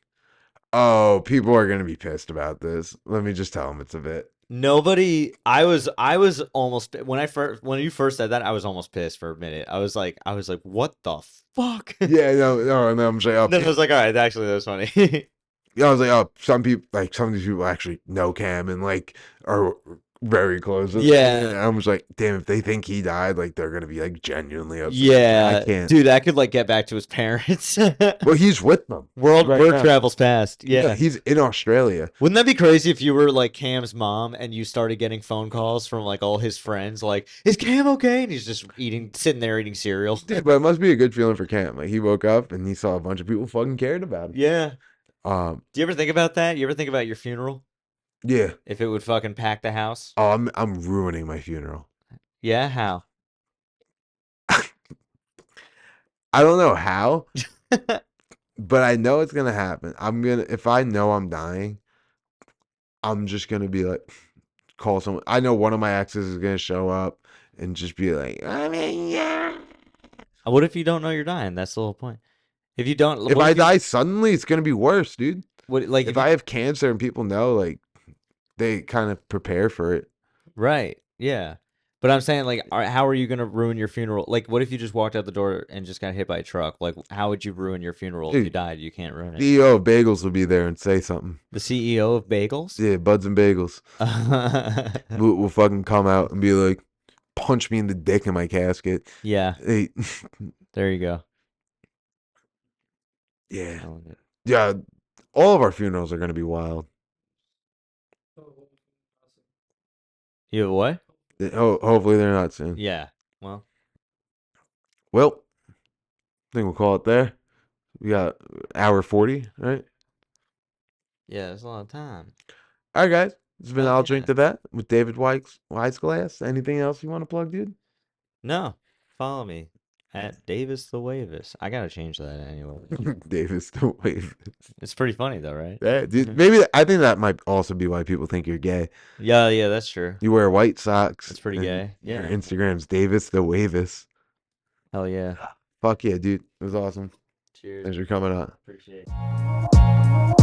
oh, people are gonna be pissed about this. Let me just tell them it's a bit. Nobody. I was almost when you first said that, I was almost pissed for a minute. I was like, what the fuck? Yeah, no. I'm saying, oh, Then I was like, all right, actually, that was funny. yeah, I was like, oh, some of these people actually know Cam and like are very close. Yeah. And I was like, damn, if they think he died, like they're gonna be like genuinely upset. Yeah, I can't. dude, I could like get back to his parents. Well, he's with them. World right word now. travels fast. Yeah. He's in Australia. Wouldn't that be crazy if you were like Cam's mom and you started getting phone calls from like all his friends, like, is Cam okay? And he's just sitting there eating cereal. Dude, but it must be a good feeling for Cam. Like he woke up and he saw a bunch of people fucking cared about him. Yeah. Um, Do you ever think about that? You ever think about your funeral? yeah. If it would fucking pack the house? Oh, I'm ruining my funeral. Yeah, how? I don't know how, but I know it's gonna happen. If I know I'm dying, I'm just gonna be like, call someone. I know one of my exes is gonna show up and just be like, I mean, yeah. What if you don't know you're dying? That's the whole point. If you don't, If what I if you, die suddenly, it's gonna be worse, dude. what like If I have cancer and people know, like, they kind of prepare for it. right? Yeah, But I'm saying, like, how are you gonna ruin your funeral? Like, what if you just walked out the door and just got hit by a truck? Like, how would you ruin your funeral if you Dude, died? You can't ruin it. CEO of Bagels will be there and say something. The CEO of Bagels? Yeah, Buds and Bagels will fucking come out and be like, punch me in the dick in my casket. Yeah, Hey, there you go. yeah, I love it. yeah. All of our funerals are gonna be wild. You have what? Hopefully they're not soon. Yeah. Well, Well, I think we'll call it there. We got hour 40, right? yeah, it's a lot of time. All right, guys. It's been Hell I'll yeah. Drink to That with David Wiseglass. Anything else you want to plug, dude? No, follow me at Davis the Wavis. I gotta change that anyway. Davis, don't wave. It's pretty funny though, right? Yeah, dude, maybe I think that might also be why people think you're gay. Yeah, that's true. You wear white socks. That's pretty and gay. Your Yeah. Instagram's Davis the Wavis. Hell yeah. Fuck yeah, dude. It was awesome. Cheers. Thanks for coming on. Appreciate it.